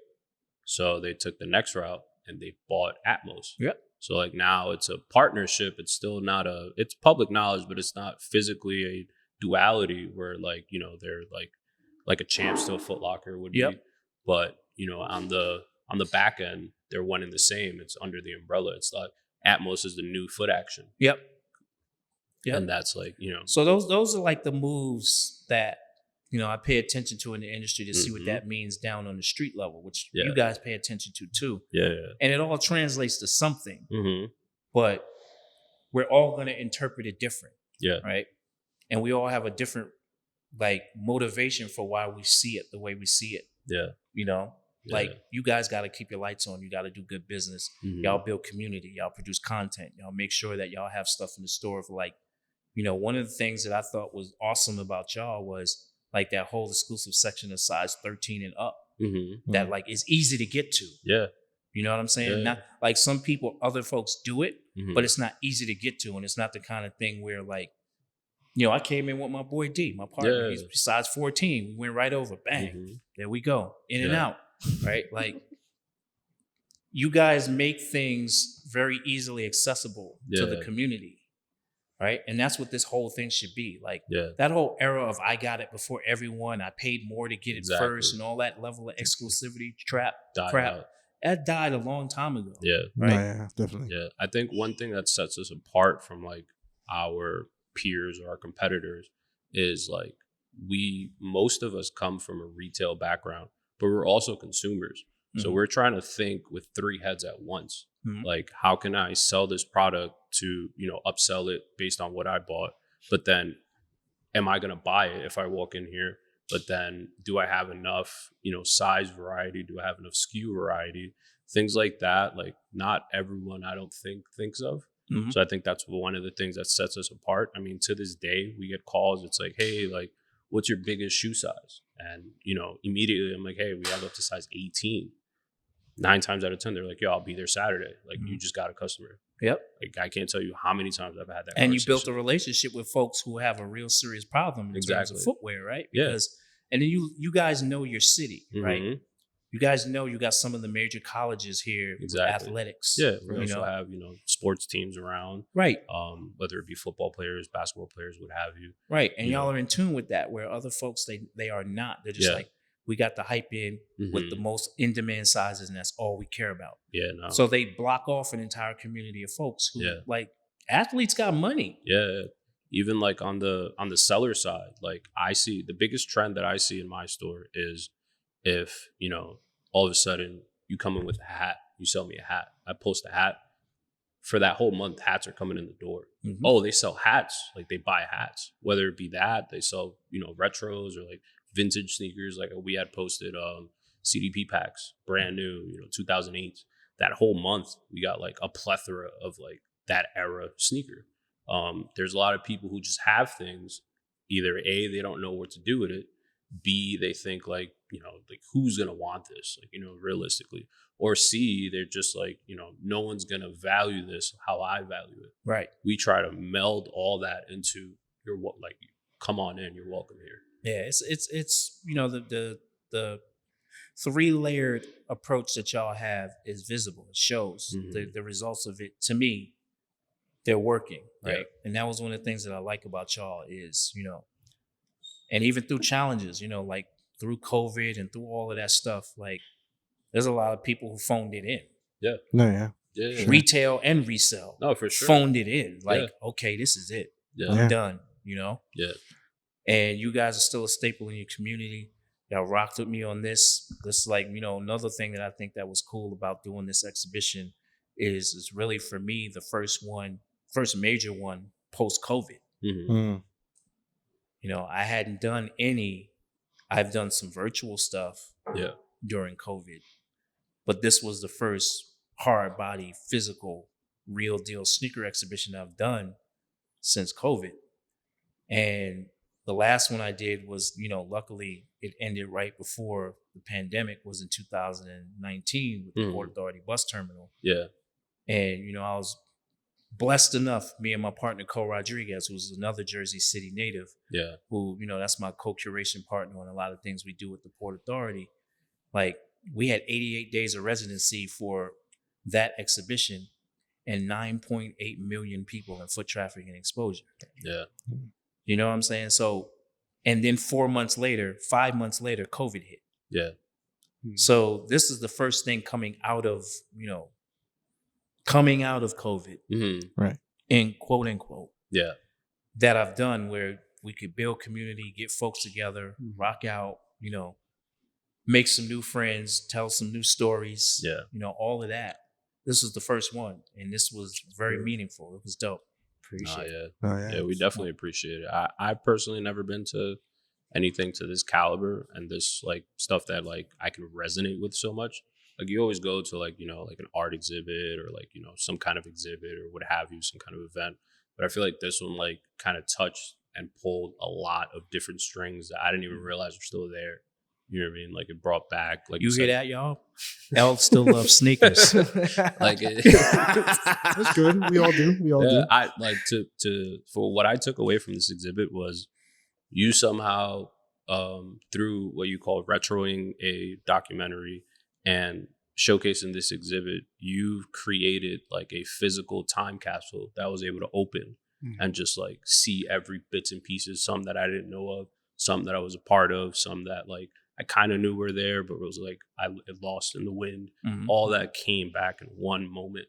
so they took the next route and they bought Atmos. Yep. So like now it's a partnership. It's still not it's public knowledge, but it's not physically a duality where they're like a champ still Foot Locker would Yep. be. But on the back end, they're one and the same. It's under the umbrella. It's like Atmos is the new Foot Action. Yep. Yep. And that's like, So those are like the moves that I pay attention to in the industry to see what Mhm. that means down on the street level, which Yeah. you guys pay attention to too. yeah. And it all translates to something, Mm-hmm. but we're all going to interpret it different, Yeah. right? And we all have a different motivation for why we see it the way we see it. Yeah. Like you guys got to keep your lights on. You got to do good business. Mhm. Y'all build community. Y'all produce content. Y'all make sure that y'all have stuff in the store for one of the things that I thought was awesome about y'all was like that whole exclusive section of size 13 and up Mm-hmm. that is easy to get to. Yeah. You know what I'm saying? Yeah. Not like some people, other folks do it, Mhm. but it's not easy to get to. And it's not the kind of thing where I came in with my boy D, my partner. Yeah. He's size 14. We went right over. Bang. Mhm. There we go. In and Yeah. out. Right? Like you guys make things very easily accessible to the Yeah. community. Right? And that's what this whole thing should be. Like Yeah. that whole era of I got it before everyone, I paid more to get it Exactly. first, and all that level of exclusivity crap, Died out. that died a long time ago. Yeah. No, Right? yeah, definitely. Yeah. I think one thing that sets us apart from like our peers or our competitors is like most of us come from a retail background, but we're also consumers. So we're trying to think with three heads at once. Like, how can I sell this product to, upsell it based on what I bought? But then am I going to buy it if I walk in here? But then do I have enough, size variety? Do I have enough SKU variety? Things like that. Like, not everyone, I don't think, thinks of. So I think that's one of the things that sets us apart. I mean, to this day, we get calls. It's like, hey, like, what's your biggest shoe size? And, immediately I'm like, hey, we have up to size 18. 9 times out of 10, they're like, yo, I'll be there Saturday. Like, you just got a customer. Yep. Like, I can't tell you how many times I've had that. And you built a relationship with folks who have a real serious problem in terms of footwear, right? Because, and then you guys know your city, right? You guys know you got some of the major colleges here with athletics. Yeah, we also have, sports teams around. Right. Whether it be football players, basketball players, what have you. Right. And y'all are in tune with that, where other folks, they are not. They're just like, we got the hype in with the most in-demand sizes, and that's all we care about. Yeah, no. So they block off an entire community of folks who, like, athletes got money. Yeah. Even like on the seller side, like, I see the biggest trend that I see in my store is if, all of a sudden you come in with a hat, you sell me a hat. I post a hat. For that whole month, hats are coming in the door. Oh, they sell hats. Like, they buy hats. Whether it be that, they sell, retros or like vintage sneakers. Like, we had posted CDP packs, brand new, 2008. That whole month, we got like a plethora of like that era sneaker. There's a lot of people who just have things. Either A, they don't know what to do with it. B, they think like, like, who's going to want this? Like, realistically. Or C, they're just like, no one's going to value this how I value it. Right. We try to meld all that into like, come on in, you're welcome here. Yeah, it's the 3-layered approach that y'all have is visible. It shows the results of it. To me, they're working, right? And that was one of the things that I like about y'all is, and even through challenges, like through COVID and through all of that stuff, like, there's a lot of people who phoned it in. Yeah. No, yeah. Yeah. Retail and resell. No, for sure. Phoned it in. Like, okay, this is it. Yeah. I'm done, Yeah. And you guys are still a staple in your community. Y'all rocked with me on this. This is like, another thing that I think that was cool about doing this exhibition is really, for me, the first major one post-COVID. I hadn't done any. I've done some virtual stuff during COVID, but this was the first hard body, physical, real deal sneaker exhibition I've done since COVID. And the last one I did was, luckily it ended right before the pandemic, was in 2019 with the Port Authority bus terminal. Yeah. And, I was blessed enough, me and my partner, Cole Rodriguez, who's another Jersey City native, who, that's my co-curation partner on a lot of things we do with the Port Authority. Like, we had 88 days of residency for that exhibition and 9.8 million people in foot traffic and exposure. Yeah. You know what I'm saying? So, and then 5 months later, COVID hit. Yeah. So this is the first thing coming out of COVID, right? In quote unquote, that I've done, where we could build community, get folks together, rock out, make some new friends, tell some new stories, all of that. This was the first one, and this was very meaningful. It was dope. Appreciate it. Yeah, we definitely appreciate it. I personally never been to anything to this caliber and this like stuff that like I can resonate with so much. Like, you always go to like, like an art exhibit or like, some kind of exhibit or what have you, some kind of event. But I feel like this one like kind of touched and pulled a lot of different strings that I didn't even realize were still there. You know what I mean? Like, it brought back, like you hear that, y'all? L still loves sneakers. Like, that's good. We all do. Do. I like for what I took away from this exhibit was you somehow through what you call retroing a documentary and showcasing this exhibit, you've created like a physical time capsule that was able to open and just like see every bits and pieces, some that I didn't know of, some that I was a part of, some that like I kind of knew were there, but it was like it lost in the wind. All that came back in one moment.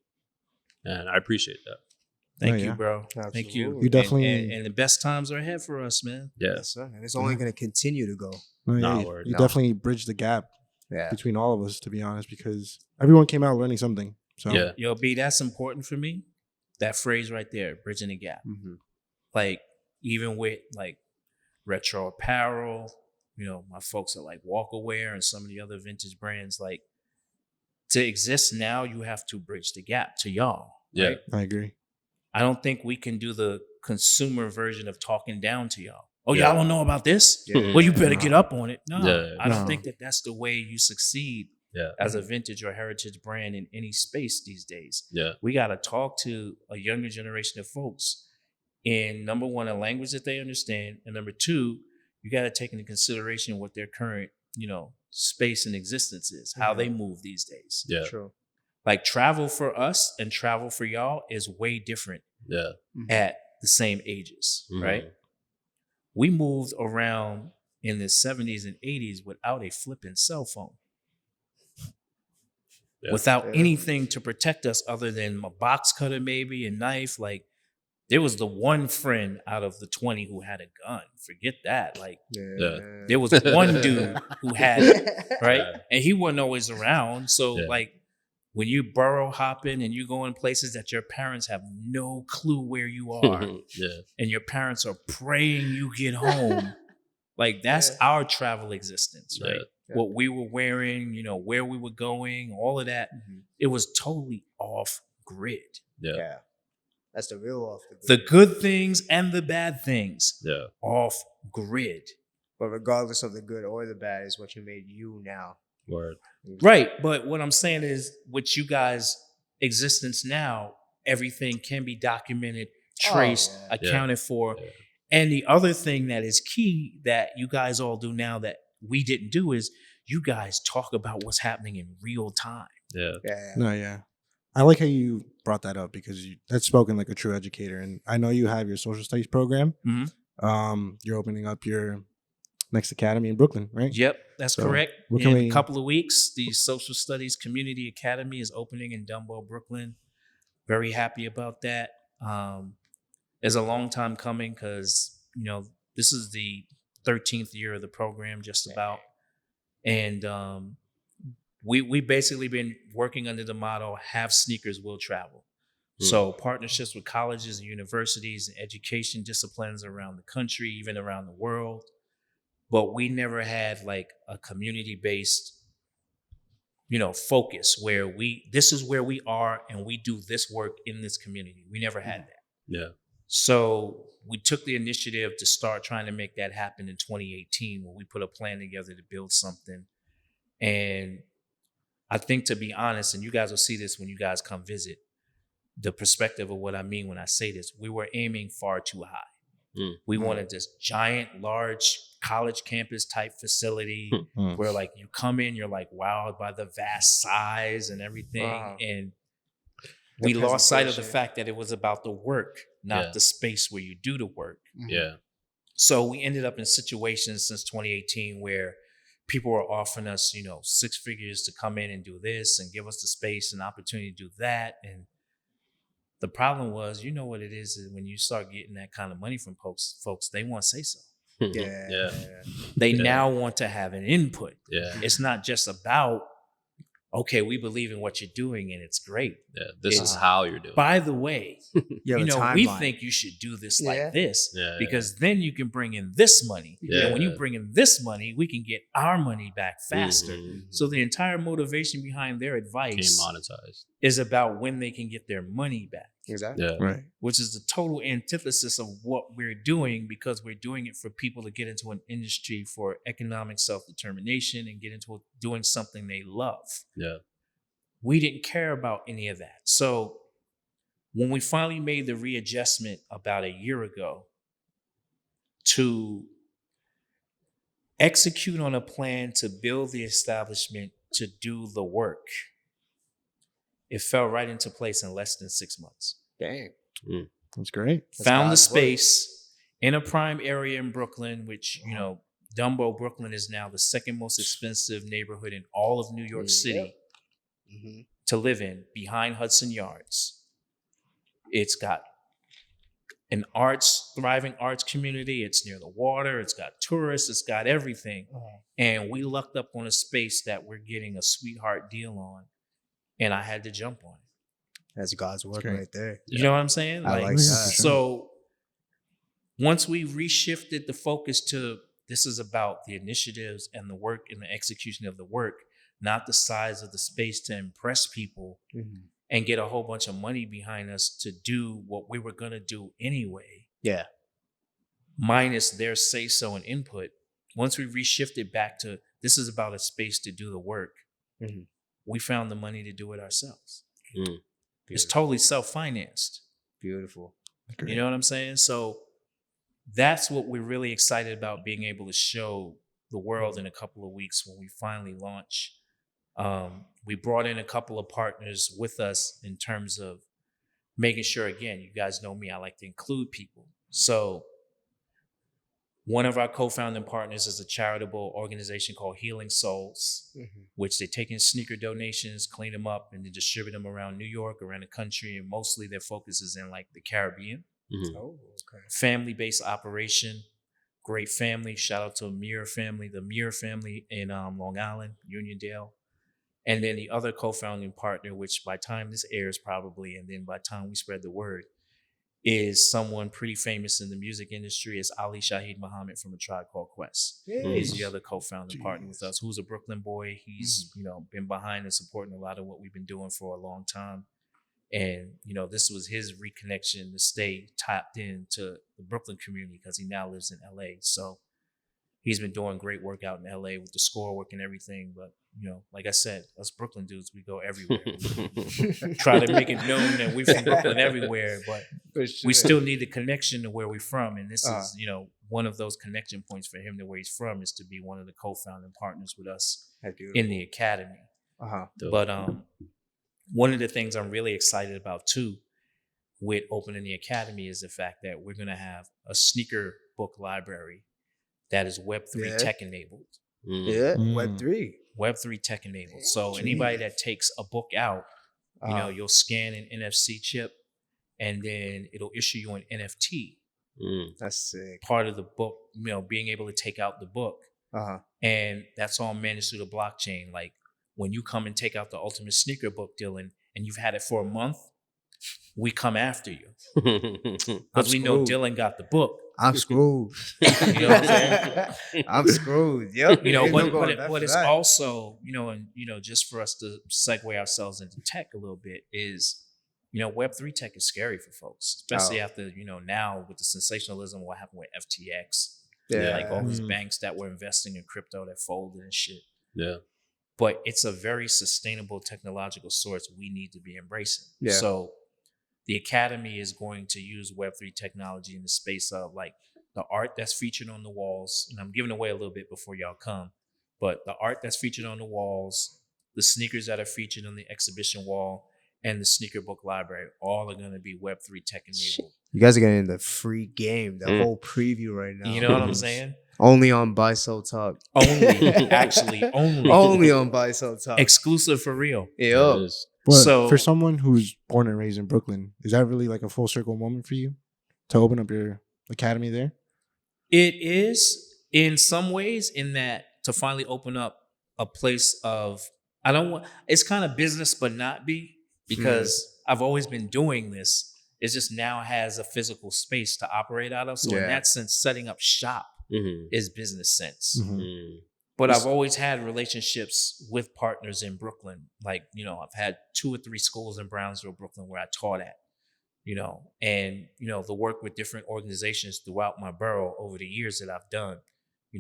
And I appreciate that. Thank Oh, you, yeah. bro. Thank you. Absolutely. You definitely- and the best times are ahead for us, man. Yeah. Yes, sir. And it's only going to continue to go. No, yeah, Nah, you, word. you No. definitely bridged the gap Yeah. between all of us, to be honest, because everyone came out learning something. So Yeah. Yo, B, that's important for me. That phrase right there, bridging the gap. Mm-hmm. Like, even with like retro apparel, my folks are like Walkaware and some of the other vintage brands. Like, to exist now, you have to bridge the gap to y'all. Yeah. Right? I agree. I don't think we can do the consumer version of talking down to y'all. Oh, Yeah. y'all don't know about this? Yeah. Well, you better No. get up on it. No, Yeah. I don't No. think that that's the way you succeed Yeah. as a vintage or heritage brand in any space these days. Yeah. We got to talk to a younger generation of folks in, number one, a language that they understand, and number two, you got to take into consideration what their current, space and existence is, how they move these days. Yeah. True. Like, travel for us and travel for y'all is way different Yeah. at the same ages, Mhm. right? We moved around in the 70s and 80s without a flipping cell phone. Yeah. Without Yeah. anything to protect us other than a box cutter, maybe a knife. Like, there was the one friend out of the 20 who had a gun. Forget that. Like, Yeah. there was one dude who had it, right? Yeah. And he wasn't always around. So, Yeah. like, when you burrow hopping and you go in places that your parents have no clue where you are, Yeah. and your parents are praying you get home, like, that's our travel existence, right? Yeah. What we were wearing, where we were going, all of that, it was totally off grid. Yeah. Yeah. That's the real off The good things and the bad things, Yeah. off grid. But regardless of the good or the bad, is what you made you now. Word. Right. But what I'm saying is, with you guys' existence now, everything can be documented, traced, yeah. accounted for. Yeah. And the other thing that is key that you guys all do now that we didn't do is you guys talk about what's happening in real time. Yeah. Yeah. No, yeah. I like how you brought that up because that's spoken like a true educator. And I know you have your social studies program. Mhm. You're opening up your next academy in Brooklyn, right? Yep, that's So, correct. what In can a we- couple of weeks, the Social Studies Community Academy is opening in Dumbo, Brooklyn. Very happy about that. It's a long time coming because, this is the 13th year of the program, just about. And we basically been working under the motto, have sneakers, will travel. So partnerships with colleges and universities and education disciplines around the country, even around the world. But we never had like a community-based, focus where this is where we are and we do this work in this community. We never had that. Yeah. So we took the initiative to start trying to make that happen in 2018 when we put a plan together to build something. And I think, to be honest, and you guys will see this when you guys come visit, the perspective of what I mean when I say this, we were aiming far too high. We wanted this giant, large college campus type facility where like you come in, you're like wowed by the vast size and everything. Wow. And The we lost sight of the presentation. fact that it was about the work, not Yeah. the space where you do the work. Yeah. So we ended up in situations since 2018 where people were offering us, 6 figures to come in and do this and give us the space and opportunity to do that. And the problem was, what it is when you start getting that kind of money from folks, they want to say so. Yeah. Yeah. They Yeah. now want to have an input. Yeah. It's not just about, okay, we believe in what you're doing and it's great. Yeah. This is It's- how you're doing. By the way, You have a we timeline. think you should do this Yeah. like this Yeah, because then you can bring in this money. And when you Yeah. bring in this money, we can get our money back faster. Mhm. So the entire motivation behind their Became advice monetized. is about when they can get their money back, Exactly. Yeah. Right. which is the total antithesis of what we're doing because we're doing it for people to get into an industry for economic self-determination and get into doing something they love. Yeah. We didn't care about any of that. So when we finally made the readjustment about a year ago to execute on a plan to build the establishment to do the work, it fell right into place in less than 6 months. Dang. That's great. That's Found the God's work. space in a prime area in Brooklyn, which, Dumbo, Brooklyn is now the second most expensive neighborhood in all of New York City Mhm. to live in, behind Hudson Yards. It's got an thriving arts community. It's near the water. It's got tourists. It's got everything. And we lucked up on a space that we're getting a sweetheart deal on. And I had to jump on it. That's God's work great. right there. You know what I'm saying? I like that. So once we reshifted the focus to this is about the initiatives and the work and the execution of the work, not the size of the space to impress people and get a whole bunch of money behind us to do what we were going to do anyway. Yeah. Minus their say-so and input. Once we reshifted back to this is about a space to do the work, we found the money to do it ourselves. It's totally self-financed. Beautiful. You know what I'm saying? So that's what we're really excited about, being able to show the world in a couple of weeks when we finally launch. We brought in a couple of partners with us in terms of making sure, again, you guys know me, I like to include people. So one of our co-founding partners is a charitable organization called Healing Souls, which they take in sneaker donations, clean them up, and then distribute them around New York, around the country, and mostly their focus is in like the Caribbean. Oh, okay. Family-based operation, great family. Shout out to the Muir family in Long Island, Uniondale. And then the other co-founding partner, which by time this airs probably, and then by time we spread the word, is someone pretty famous in the music industry, is Ali Shaheed Muhammad from A Tribe Called Quest. He's the other co-founding partner with us, who's a Brooklyn boy. He's been behind and supporting a lot of what we've been doing for a long time. And, this was his reconnection to stay tapped into the Brooklyn community because he now lives in LA. So he's been doing great work out in LA with the score work and everything. But, like I said, us Brooklyn dudes, we go everywhere. We try to make it known that we're from Brooklyn everywhere, but we still need the connection to where we're from. And this is, one of those connection points for him to where he's from is to be one of the co-founding partners with us in the academy. But one of the things I'm really excited about too with opening the academy is the fact that we're going to have a sneaker book library that is Web3 tech enabled. Web3 tech enabled. So anybody that takes a book out, you'll scan an NFC chip and then it'll issue you an NFT. That's sick. Part of the book, being able to take out the book. And that's all managed through the blockchain. Like, when you come and take out the Ultimate Sneaker book, Dylan, and you've had it for a month, we come after you. Because we know Dylan got the book. I'm screwed. You know what I'm saying? I'm screwed. Yep. But it's also, just for us to segue ourselves into tech a little bit is, Web3 tech is scary for folks, especially after, now with the sensationalism of what happened with FTX. Like all these banks that were investing in crypto that folded and shit. Yeah. But it's a very sustainable technological source we need to be embracing. Yeah. So the Academy is going to use Web3 technology in the space of like the art that's featured on the walls. And I'm giving away a little bit before y'all come, but the art that's featured on the walls, the sneakers that are featured on the exhibition wall, and the sneaker book library, all are going to be Web3 tech enabled. You guys are getting the free game, the whole preview right now. You know what I'm saying? Only on Buy Sell Talk. Only on Buy Sell Talk. Exclusive for real. Yeah. But So- for someone who's born and raised in Brooklyn, is that really like a full circle moment for you to open up your academy there? It is in some ways, in that to finally open up a place of, it's kind of business, but not be, because I've always been doing this. It just now has a physical space to operate out of. So in that sense, setting up shop is business sense. But I've always had relationships with partners in Brooklyn. Like, I've had 2 or 3 schools in Brownsville, Brooklyn, where I taught at, and, the work with different organizations throughout my borough over the years that I've done.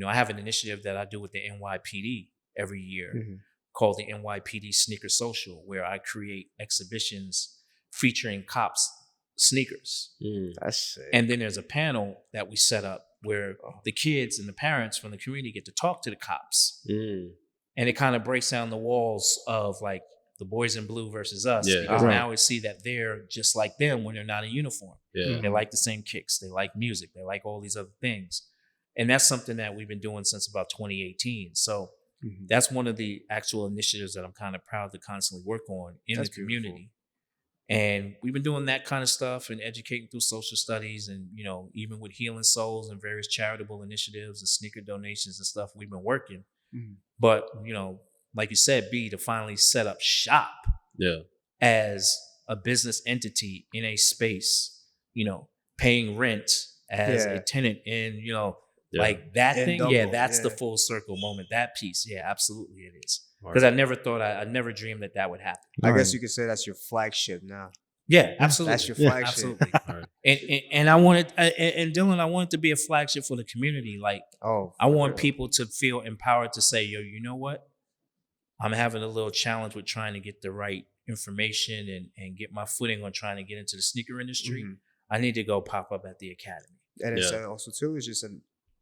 I have an initiative that I do with the NYPD every year called the NYPD Sneaker Social, where I create exhibitions featuring cops' sneakers. That's sick. And then there's a panel that we set up where the kids and the parents from the community get to talk to the cops. And it kind of breaks down the walls of like the boys in blue versus us. Because now we see that they're just like them when they're not in uniform. They like the same kicks. They like music. They like all these other things. And that's something that we've been doing since about 2018. So that's one of the actual initiatives that I'm kind of proud to constantly work on in the community. And we've been doing that kind of stuff and educating through social studies and, even with Healing Souls and various charitable initiatives and sneaker donations and stuff, we've been working. Mhm. But, like you said, B, to finally set up shop Yeah. as a business entity in a space, paying rent as a tenant in, like that In thing. Dumbo, That's the yeah. full circle moment. That piece. Yeah, absolutely it is. All Because right. I never dreamed that would happen. I guess you could say that's your flagship now. Yeah, absolutely. That's your Yeah. flagship. Absolutely. All right. And I wanted, and Dylan, I wanted to be a flagship for the community. Like, Oh, I want for people to feel empowered to say, yo, you know what? I'm having a little challenge with trying to get the right information and get my footing on trying to get into the sneaker industry. Mhm. I need to go pop up at the academy. And it's Yeah. also too, it's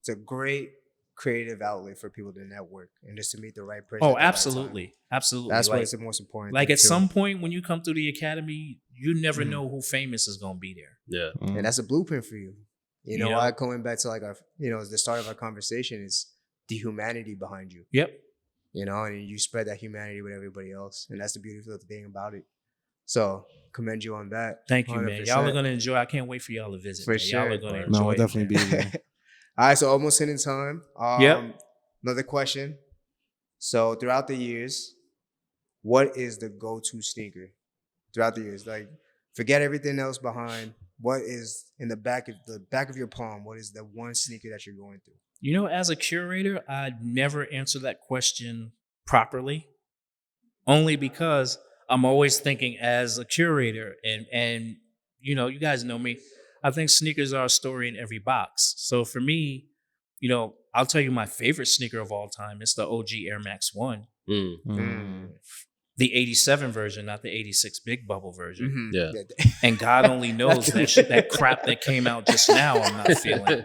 a great creative outlet for people to network and just to meet the right person. at Oh, the right time. absolutely. Absolutely. That's like, what is the most important. like thing, at too. some point when you come through the academy, you never Mhm. know who famous is going to be there. Yeah. and that's a blueprint for you. You know, You know? why going back to like our, the start of our conversation is the humanity behind you. Yep. And you spread that humanity with everybody else, and that's the beautiful thing about it. So commend you on that. Thank you, man. Y'all are 100%. going to enjoy. I can't wait for y'all to visit. For man. Y'all sure. are going to No, enjoy we'll it, definitely man. be there. All right, so almost hitting time. Yep. Another question. So throughout the years, what is the go-to sneaker throughout the years? Like, forget everything else behind. What is in the back of your palm? What is the one sneaker that you're going through? As a curator, I never answer that question properly, only because I'm always thinking as a curator, and you guys know me. I think sneakers are a story in every box. So for me, I'll tell you my favorite sneaker of all time. It's the OG Air Max 1, Mm. the 87 version, not the 86 Big Bubble version. Mhm. Yeah. And God only knows that crap that came out just now. I'm not feeling.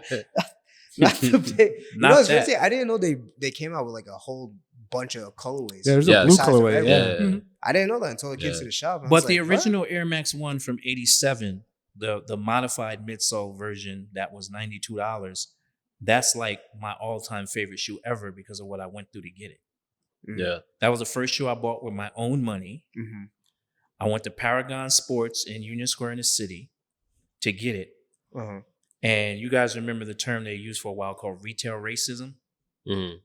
Not the big. Not It's that. crazy. I didn't know they came out with like a whole bunch of colorways. Yeah, there's Yeah, a blue besides of colorway. everyone. Yeah. Yeah. I didn't know that until I came Yeah. to the shop. and I But was the like, what? original Air Max 1 from 87, the modified midsole version that was $92, that's like my all-time favorite shoe ever because of what I went through to get it. Yeah. That was the first shoe I bought with my own money. Mhm. I went to Paragon Sports in Union Square in the city to get it. Uh-huh. And you guys remember the term they used for a while called retail racism? Mm.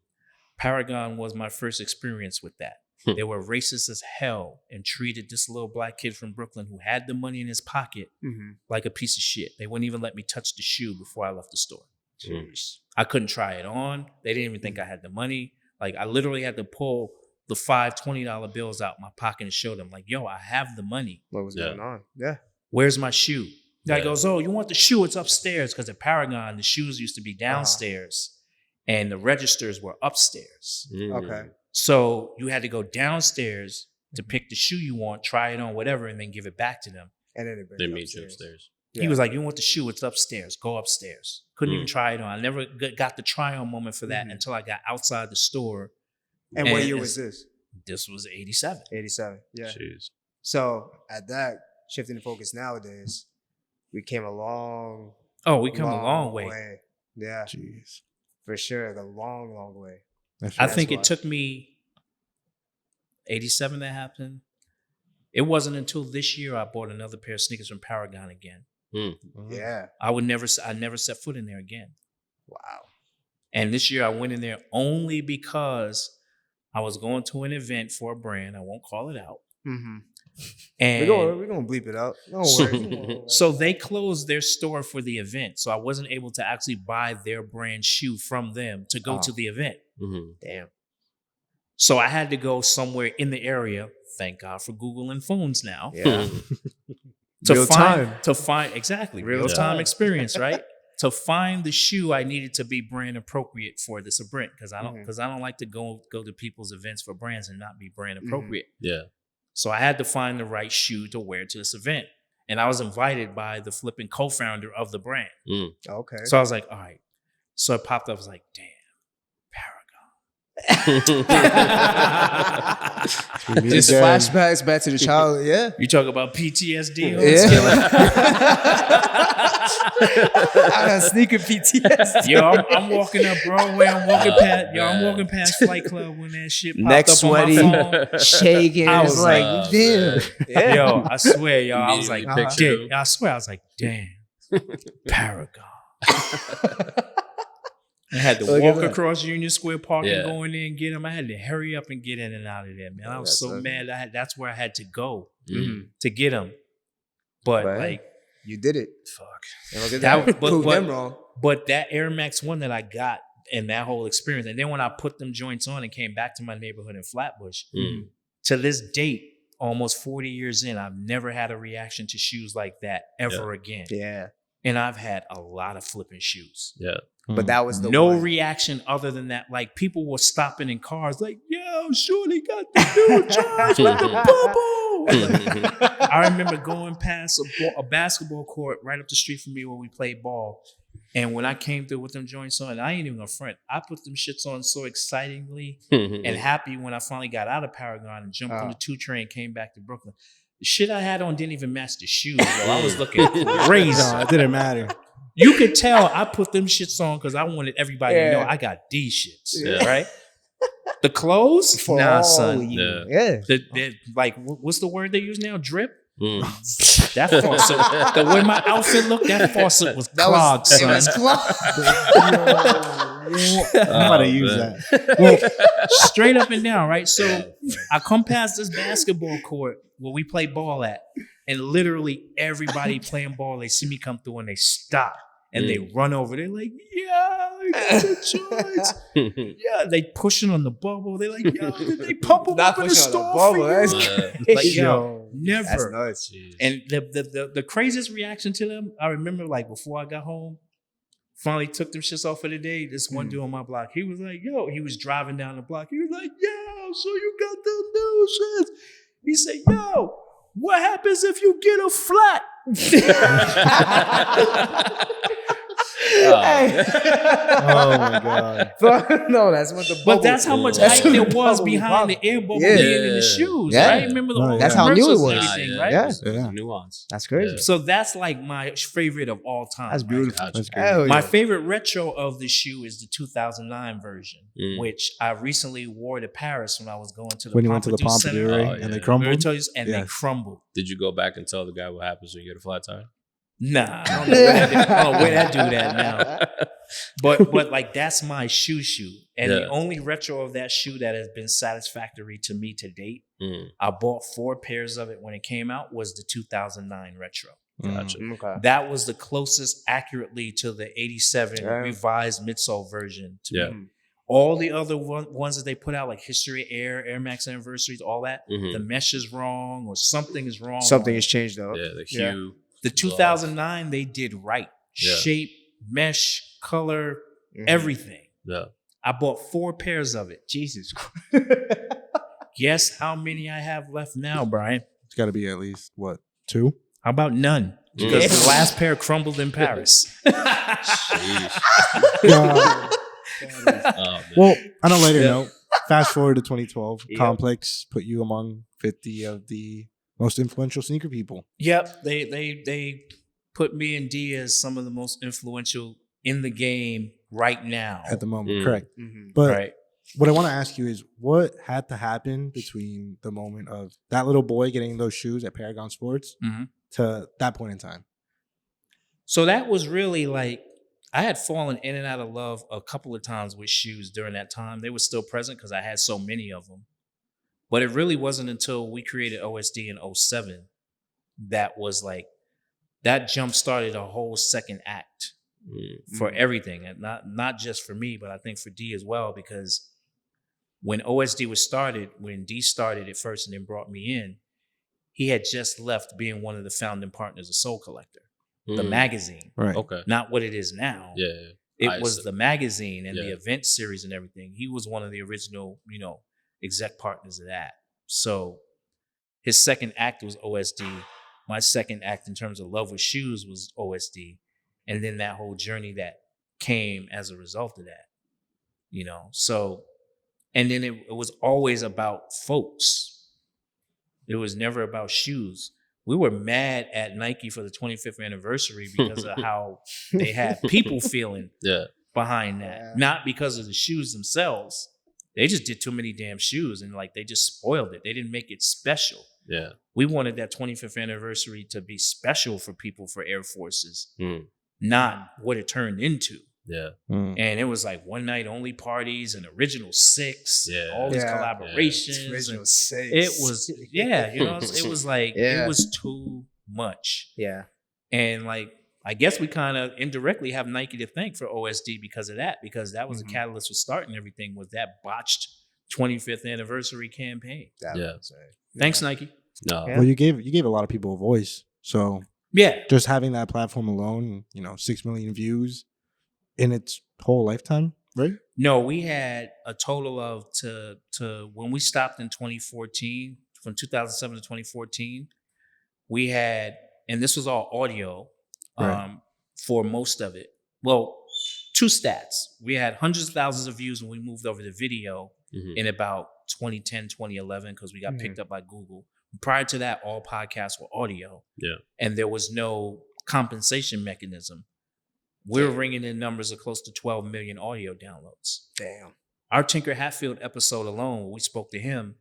Paragon was my first experience with that. Hmm. They were racist as hell and treated this little black kid from Brooklyn who had the money in his pocket Mhm. like a piece of shit. They wouldn't even let me touch the shoe before I left the store. Mm. I couldn't try it on. They didn't even think I had the money. Like, I literally had to pull the $5 $20 bills out my pocket and show them, like, yo, I have the money. What was Yeah. going on? Yeah. Where's my shoe? Guy Yeah. goes, oh, you want the shoe? It's upstairs. Because at Paragon, the shoes used to be downstairs and the registers were upstairs. Mm. Okay. So you had to go downstairs to pick the shoe you want, try it on, whatever, and then give it back to them. And then it They meet you upstairs. He was like, you want the shoe? It's upstairs. Go upstairs. Couldn't even Mm. try it on. I never got the try on moment for that Mhm. until I got outside the store. And what and year it's- was this? This was 87. 87. Yeah. Jeez. So at that, shifting the focus nowadays, we came a long, Oh, we come a long way. Yeah, Jeez. for sure. A long, long way. I That's think why. it took me 87 that happened. It wasn't until this year I bought another pair of sneakers from Paragon again. Mm. Yeah. I never set foot in there again. Wow. And this year I went in there only because I was going to an event for a brand. I won't call it out. Mm-hmm. And We're gonna bleep it out. Don't worry. so they closed their store for the event. So I wasn't able to actually buy their brand shoe from them to go to the event. Mhm. Damn. So I had to go somewhere in the area. Thank God for Google and phones now. Yeah. Real time. To find exactly Real real time time. experience, right? To find the shoe, I needed to be brand appropriate for this event because I Mhm. don't like to go to people's events for brands and not be brand Mhm. appropriate. Yeah. So I had to find the right shoe to wear to this event, and I was invited by the flipping co-founder of the brand. Okay. So I was like, all right. So it popped up. I was like, damn, Paragon. Just flashbacks back to the child. Yeah. You talk about PTSD on Yeah. I got sneaker PTSD. Yo, I'm walking up Broadway. I'm walking past Flight Club when that shit popped Neck up sweaty, on my phone. shaking. I It's was like, like, damn. Yeah. Yo, I swear, yo, I was like, Immediately pictured him. I swear, I was like, damn, Paragon. I had to Look at walk that. across Union Square Park Yeah. and go in there and get him. I had to hurry up and get in and out of there, man. I was That's so okay. mad. That's where I had to go Mm. to get him. But But like, you did it. fuck. And look at That- that. but- Prove but- them wrong. But that Air Max 1 that I got and that whole experience, and then when I put them joints on and came back to my neighborhood in Flatbush, Mm. to this date, almost 40 years in, I've never had a reaction to shoes like that ever again. Yeah. And I've had a lot of flipping shoes. Yeah. But that was the No one. reaction other than that. Like people were stopping in cars, like, yo, Shorty got the new Johns with the bubble. I remember going past a basketball court right up the street from me where we played ball. And when I came through with them joints on, I ain't even gonna front. I put them shits on so excitingly and happy when I finally got out of Paragon and jumped on the 2 train, came back to Brooklyn. The shit I had on didn't even match the shoes, bro. I was looking crazy. No, it didn't matter. You could tell I put them shits on because I wanted everybody to know I got these shits, Yeah. right? The clothes, For nah, all son. you. Yeah. Yeah. The like, what's the word they use now? Drip. Mm. That faucet. The way my outfit looked, that faucet was That clogged, was, it son. was clogged. I'm about to Oh, use man. that. Straight up and down, right? So I come past this basketball court where we play ball at, and literally everybody playing ball, they see me come through and they stop and they run over. They're like, yeah, I got the joints. Yeah, they pushing on the bubble. They're like, yo, did they pump them Not up in the pushing on the store bubble, for that's you? Yeah. Like, yo, That's never. nuts. Jeez. And the craziest reaction to them, I remember like before I got home, finally took them shits off for the day. This one dude on my block, he was like, yo, he was driving down the block. He was like, yo, so you got them new shits. He said, yo, what happens if you get a flat? Hey. Oh my god. No, that's what the bubble. But that's how much That's hype what there the was bubble behind was. the air bubble Yeah. being in the shoes, Yeah. right? Remember the Right. whole That's how new it commercials and was. everything, yeah, right? Yeah. There's Yeah. nuance. That's crazy. Yeah. So that's like my favorite of all time. That's right? beautiful. Gotcha. That's great. Hell My yeah. favorite retro of the shoe is the 2009 version, Mm. which I recently wore to Paris when I was going to the When you went to the Pompidou Pompidou, Center. right? Oh, And yeah. they Let me crumbled. tell you, and they Yes. crumbled. Did you go back and tell the guy what happens when you get a flat tire? Nah, I don't know where that dude at now. But like that's my shoe, and Yeah. the only retro of that shoe that has been satisfactory to me to date. Mm. I bought 4 pairs of it when it came out. Was the 2009 retro. Gotcha. Okay. That was the closest accurately to the 87 Yeah. revised midsole version to Yeah. me. All the other ones that they put out, like History Air, Air Max Anniversaries, all that, Mhm. the mesh is wrong or something is wrong. Something on has it. changed though. Yeah, the Yeah. hue. The 2009 they did right. Yeah. Shape, mesh, color, Mhm. everything. Yeah. I bought 4 pairs of it. Jesus Christ. Guess how many I have left now, Brian? It's got to be at least what 2? How about none? Because Mm. the last pair crumbled in Paris. Jeez. Yeah. Oh, man. Well, on a later Yeah. note, fast forward to 2012, Yep. Complex put you among 50 of the most influential sneaker people. Yep, they put me and D as some of the most influential in the game right now. At the moment, Mm. correct. Mhm. But Right. what I want to ask you is what had to happen between the moment of that little boy getting those shoes at Paragon Sports Mhm. to that point in time? So that was really like I had fallen in and out of love a couple of times with shoes during that time. They were still present because I had so many of them. But it really wasn't until we created OSD in 07 that was like that jump started a whole second act Mm. for everything, and not just for me, but I think for D as well, because when OSD was started, when D started it first and then brought me in, he had just left being one of the founding partners of Soul Collector, the Mm. magazine, Right. Okay. not what it is now. Yeah. yeah. It I was see. the magazine and the Yeah. event series and everything. He was one of the original, exec partners of that. So his second act was OSD. My second act in terms of love with shoes was OSD. And then that whole journey that came as a result of that, So And then it was always about folks. It was never about shoes. We were mad at Nike for the 25th anniversary because of how they had people feeling behind that. Yeah. Not because of the shoes themselves. They just did too many damn shoes and like they just spoiled it. They didn't make it special. Yeah. We wanted that 25th anniversary to be special for people for Air Forces, not what it turned into. Yeah. And it was like one night only parties and Original Six, all these Yeah. collaborations. Original and Six. it was, it was like, Yeah. it was too much. Yeah. And like, I guess we kind of indirectly have Nike to thank for OSD because of that, because that was the catalyst for starting everything, was that botched 25th anniversary campaign. That was right. Thanks, Nike. No. Well, you gave a lot of people a voice. So Yeah. just having that platform alone, 6 million views in its whole lifetime, right? No, we had a total of to when we stopped in 2014, from 2007 to 2014, we had, and this was all audio for most of it. Well, two stats. We had hundreds of thousands of views when we moved over to video in about 2010, 2011, because we got picked up by Google. Prior to that, all podcasts were audio. Yeah. And there was no compensation mechanism. We're ringing in numbers of close to 12 million audio downloads. Damn. Our Tinker Hatfield episode alone, when we spoke to him,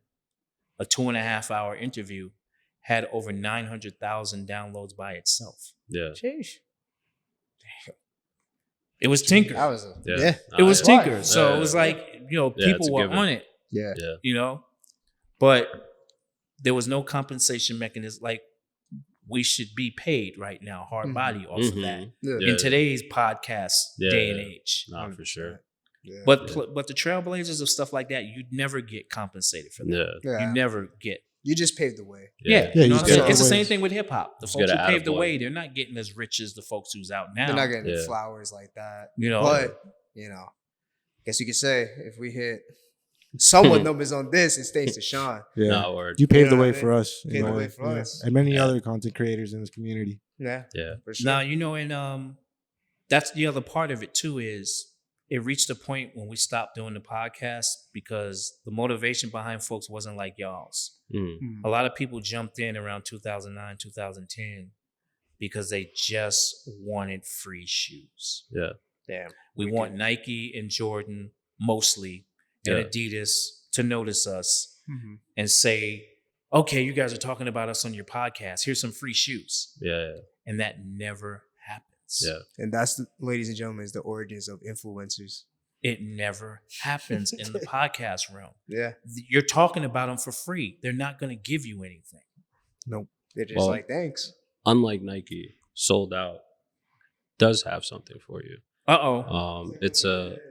a 2.5-hour interview, had over 900,000 downloads by itself. Yeah. Sheesh. It was Tinker. That was It was Tinker. Yeah. So it was like, it's people a were given. on it, Yeah. But there was no compensation mechanism. Like, we should be paid right now, hard body off of that. Yeah. In today's podcast day and age. Nah, for sure. Yeah. But the trailblazers of stuff like that, you'd never get compensated for that. Yeah. You never get. You just paved the way. Yeah, Yeah, you know you what I'm saying? gotta- It's the same thing with hip hop. The Just folks who gotta paved the attaboy. way, they're not getting as rich as the folks who's out now. They're not getting Yeah. flowers like that. But guess you could say if we hit somewhat numbers on this, it's thanks to Sean. Yeah. Nah, word. You paved You the know way what I for us. Paved the way for yeah. us. And many other content creators in this community. Yeah. Yeah. For sure. now, and that's the other part of it too, is it reached a point when we stopped doing the podcast because the motivation behind folks wasn't like y'all's. A lot of people jumped in around 2009, 2010 because they just wanted free shoes. Yeah. Damn. We want Nike and Jordan mostly and Adidas to notice us and say, okay, you guys are talking about us on your podcast. Here's some free shoes. Yeah. And that never happens. Yeah. And that's, ladies and gentlemen, is the origins of influencers. It never happens in the podcast realm. Yeah. You're talking about them for free. They're not going to give you anything. Nope. They're just Well, like, thanks. Unlike Nike, Sold Out does have something for you. Uh-oh.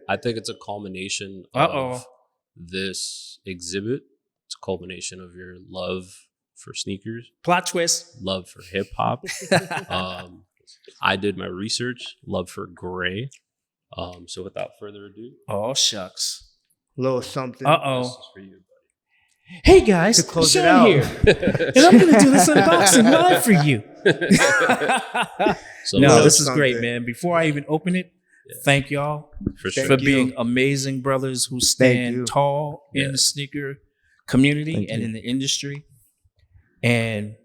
I think it's a culmination Uh-oh. of this exhibit. It's a culmination of your love for sneakers, Plot twist. love for hip hop. I did my research, love for gray. So without further ado, Oh, shucks. Little something. this Uh-oh. is for you, Hey, guys. To close it Sean out. here. And I'm going to do this unboxing live for you. buddy. So No, Little this is great, something. man. Before I even open it, thank y'all for sure. for Thank you. being amazing brothers who you. stand tall in Yeah. the sneaker community Thank and you. in the industry. And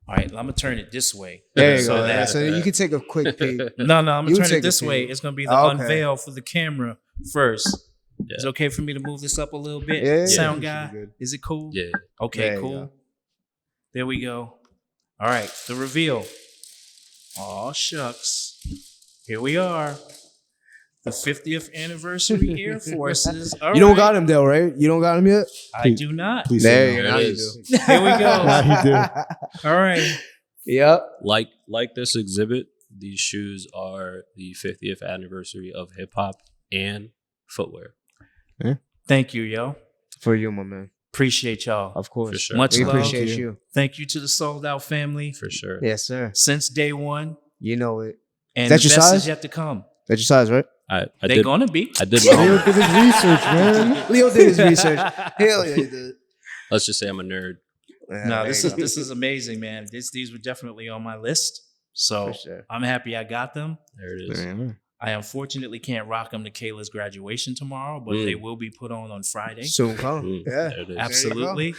all right, I'm gonna turn it this way. There you So go. that- So you can take a quick peek. No, I'm gonna You turn take it a this way. peek. It's gonna be the Okay. unveil for the camera first. Yeah. Is it okay for me to move this up a little bit? Yeah, Sound yeah. guy? Is it cool? Yeah. Okay, There you cool. go. There we go. All right, the reveal. Oh, shucks. Here we are. The 50th anniversary Air Forces. All You don't right. got him though, right? You don't got him yet? I do not. Please There say you no. go. Now It you is. do. Here we go. Now you do. All right. Yep. Like this exhibit, these shoes are the 50th anniversary of hip hop and footwear. Thank you, yo. For you, my man. Appreciate y'all. Of course. For sure. Much We love. appreciate Thank you. Thank you to the Sold Out family For sure. Yes, sir. since day one. You know it. And That the your best size? is yet to come. That's your size, right? I They're did gonna be. I did Leo my did his research, man. Leo did his research. Hell yeah, he did. let's just say I'm a nerd. Yeah, No, there this you is go. this is amazing, man. These were definitely on my list. So For sure. I'm happy I got them. There it is. There you I unfortunately can't rock them to Kayla's graduation tomorrow, but they will be put on Friday. Soon come. Yeah. There it is. Absolutely.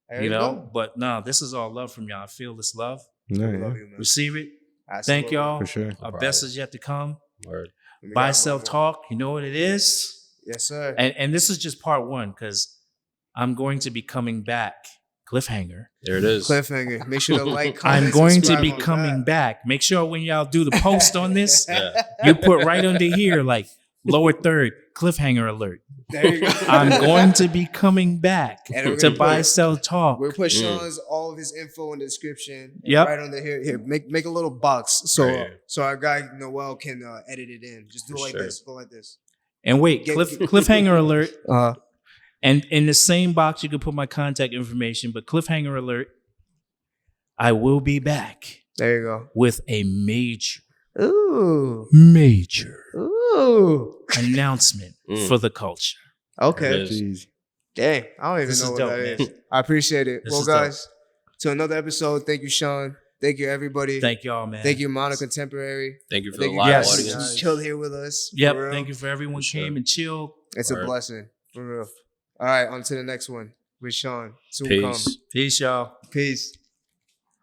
There You know, go. but no, this is all love from y'all. I feel this love. No, We yeah, love you, man. Receive it. Absolutely. Thank y'all. for sure. Our best is yet to come. Word. We Buy, got sell, one more. talk. You know what it is. Yes, sir. And this is just part one because I'm going to be coming back. Cliffhanger. There it is. Cliffhanger. Make sure to like, I'm comment, going to subscribe be on coming that. back. Make sure when y'all do the post on this, Yeah. you put right under here, like lower third, cliffhanger alert. There you go. I'm going to be coming back And we're to gonna buy, put- sell, talk. We'll put Sean's all of his info in the description. And Yep. Right under here. Here, make a little box so Right here. so our guy Noel can edit it in. Just do it For like sure. this. Go like this. And wait, cliffhanger alert. And in the same box, you can put my contact information, but cliffhanger alert, I will be back There you go. with a major Ooh. announcement for the culture. Okay. There it is. Jeez. Dang. I don't even This know is what dope, that man. is. I appreciate it. This Well, is dope. guys, to another episode. Thank you, Sean. Thank you, everybody. Thank y'all, man. Thank you, Mono Contemporary. Thank you for Thank the you live Yes. guys. audience. Chilled here with us. for Yep. real. Thank you for everyone For sure. came and chilled. It's Word. a blessing. For real. All right, on to the next one with Sean. Soon Peace. come. Peace, y'all. Peace.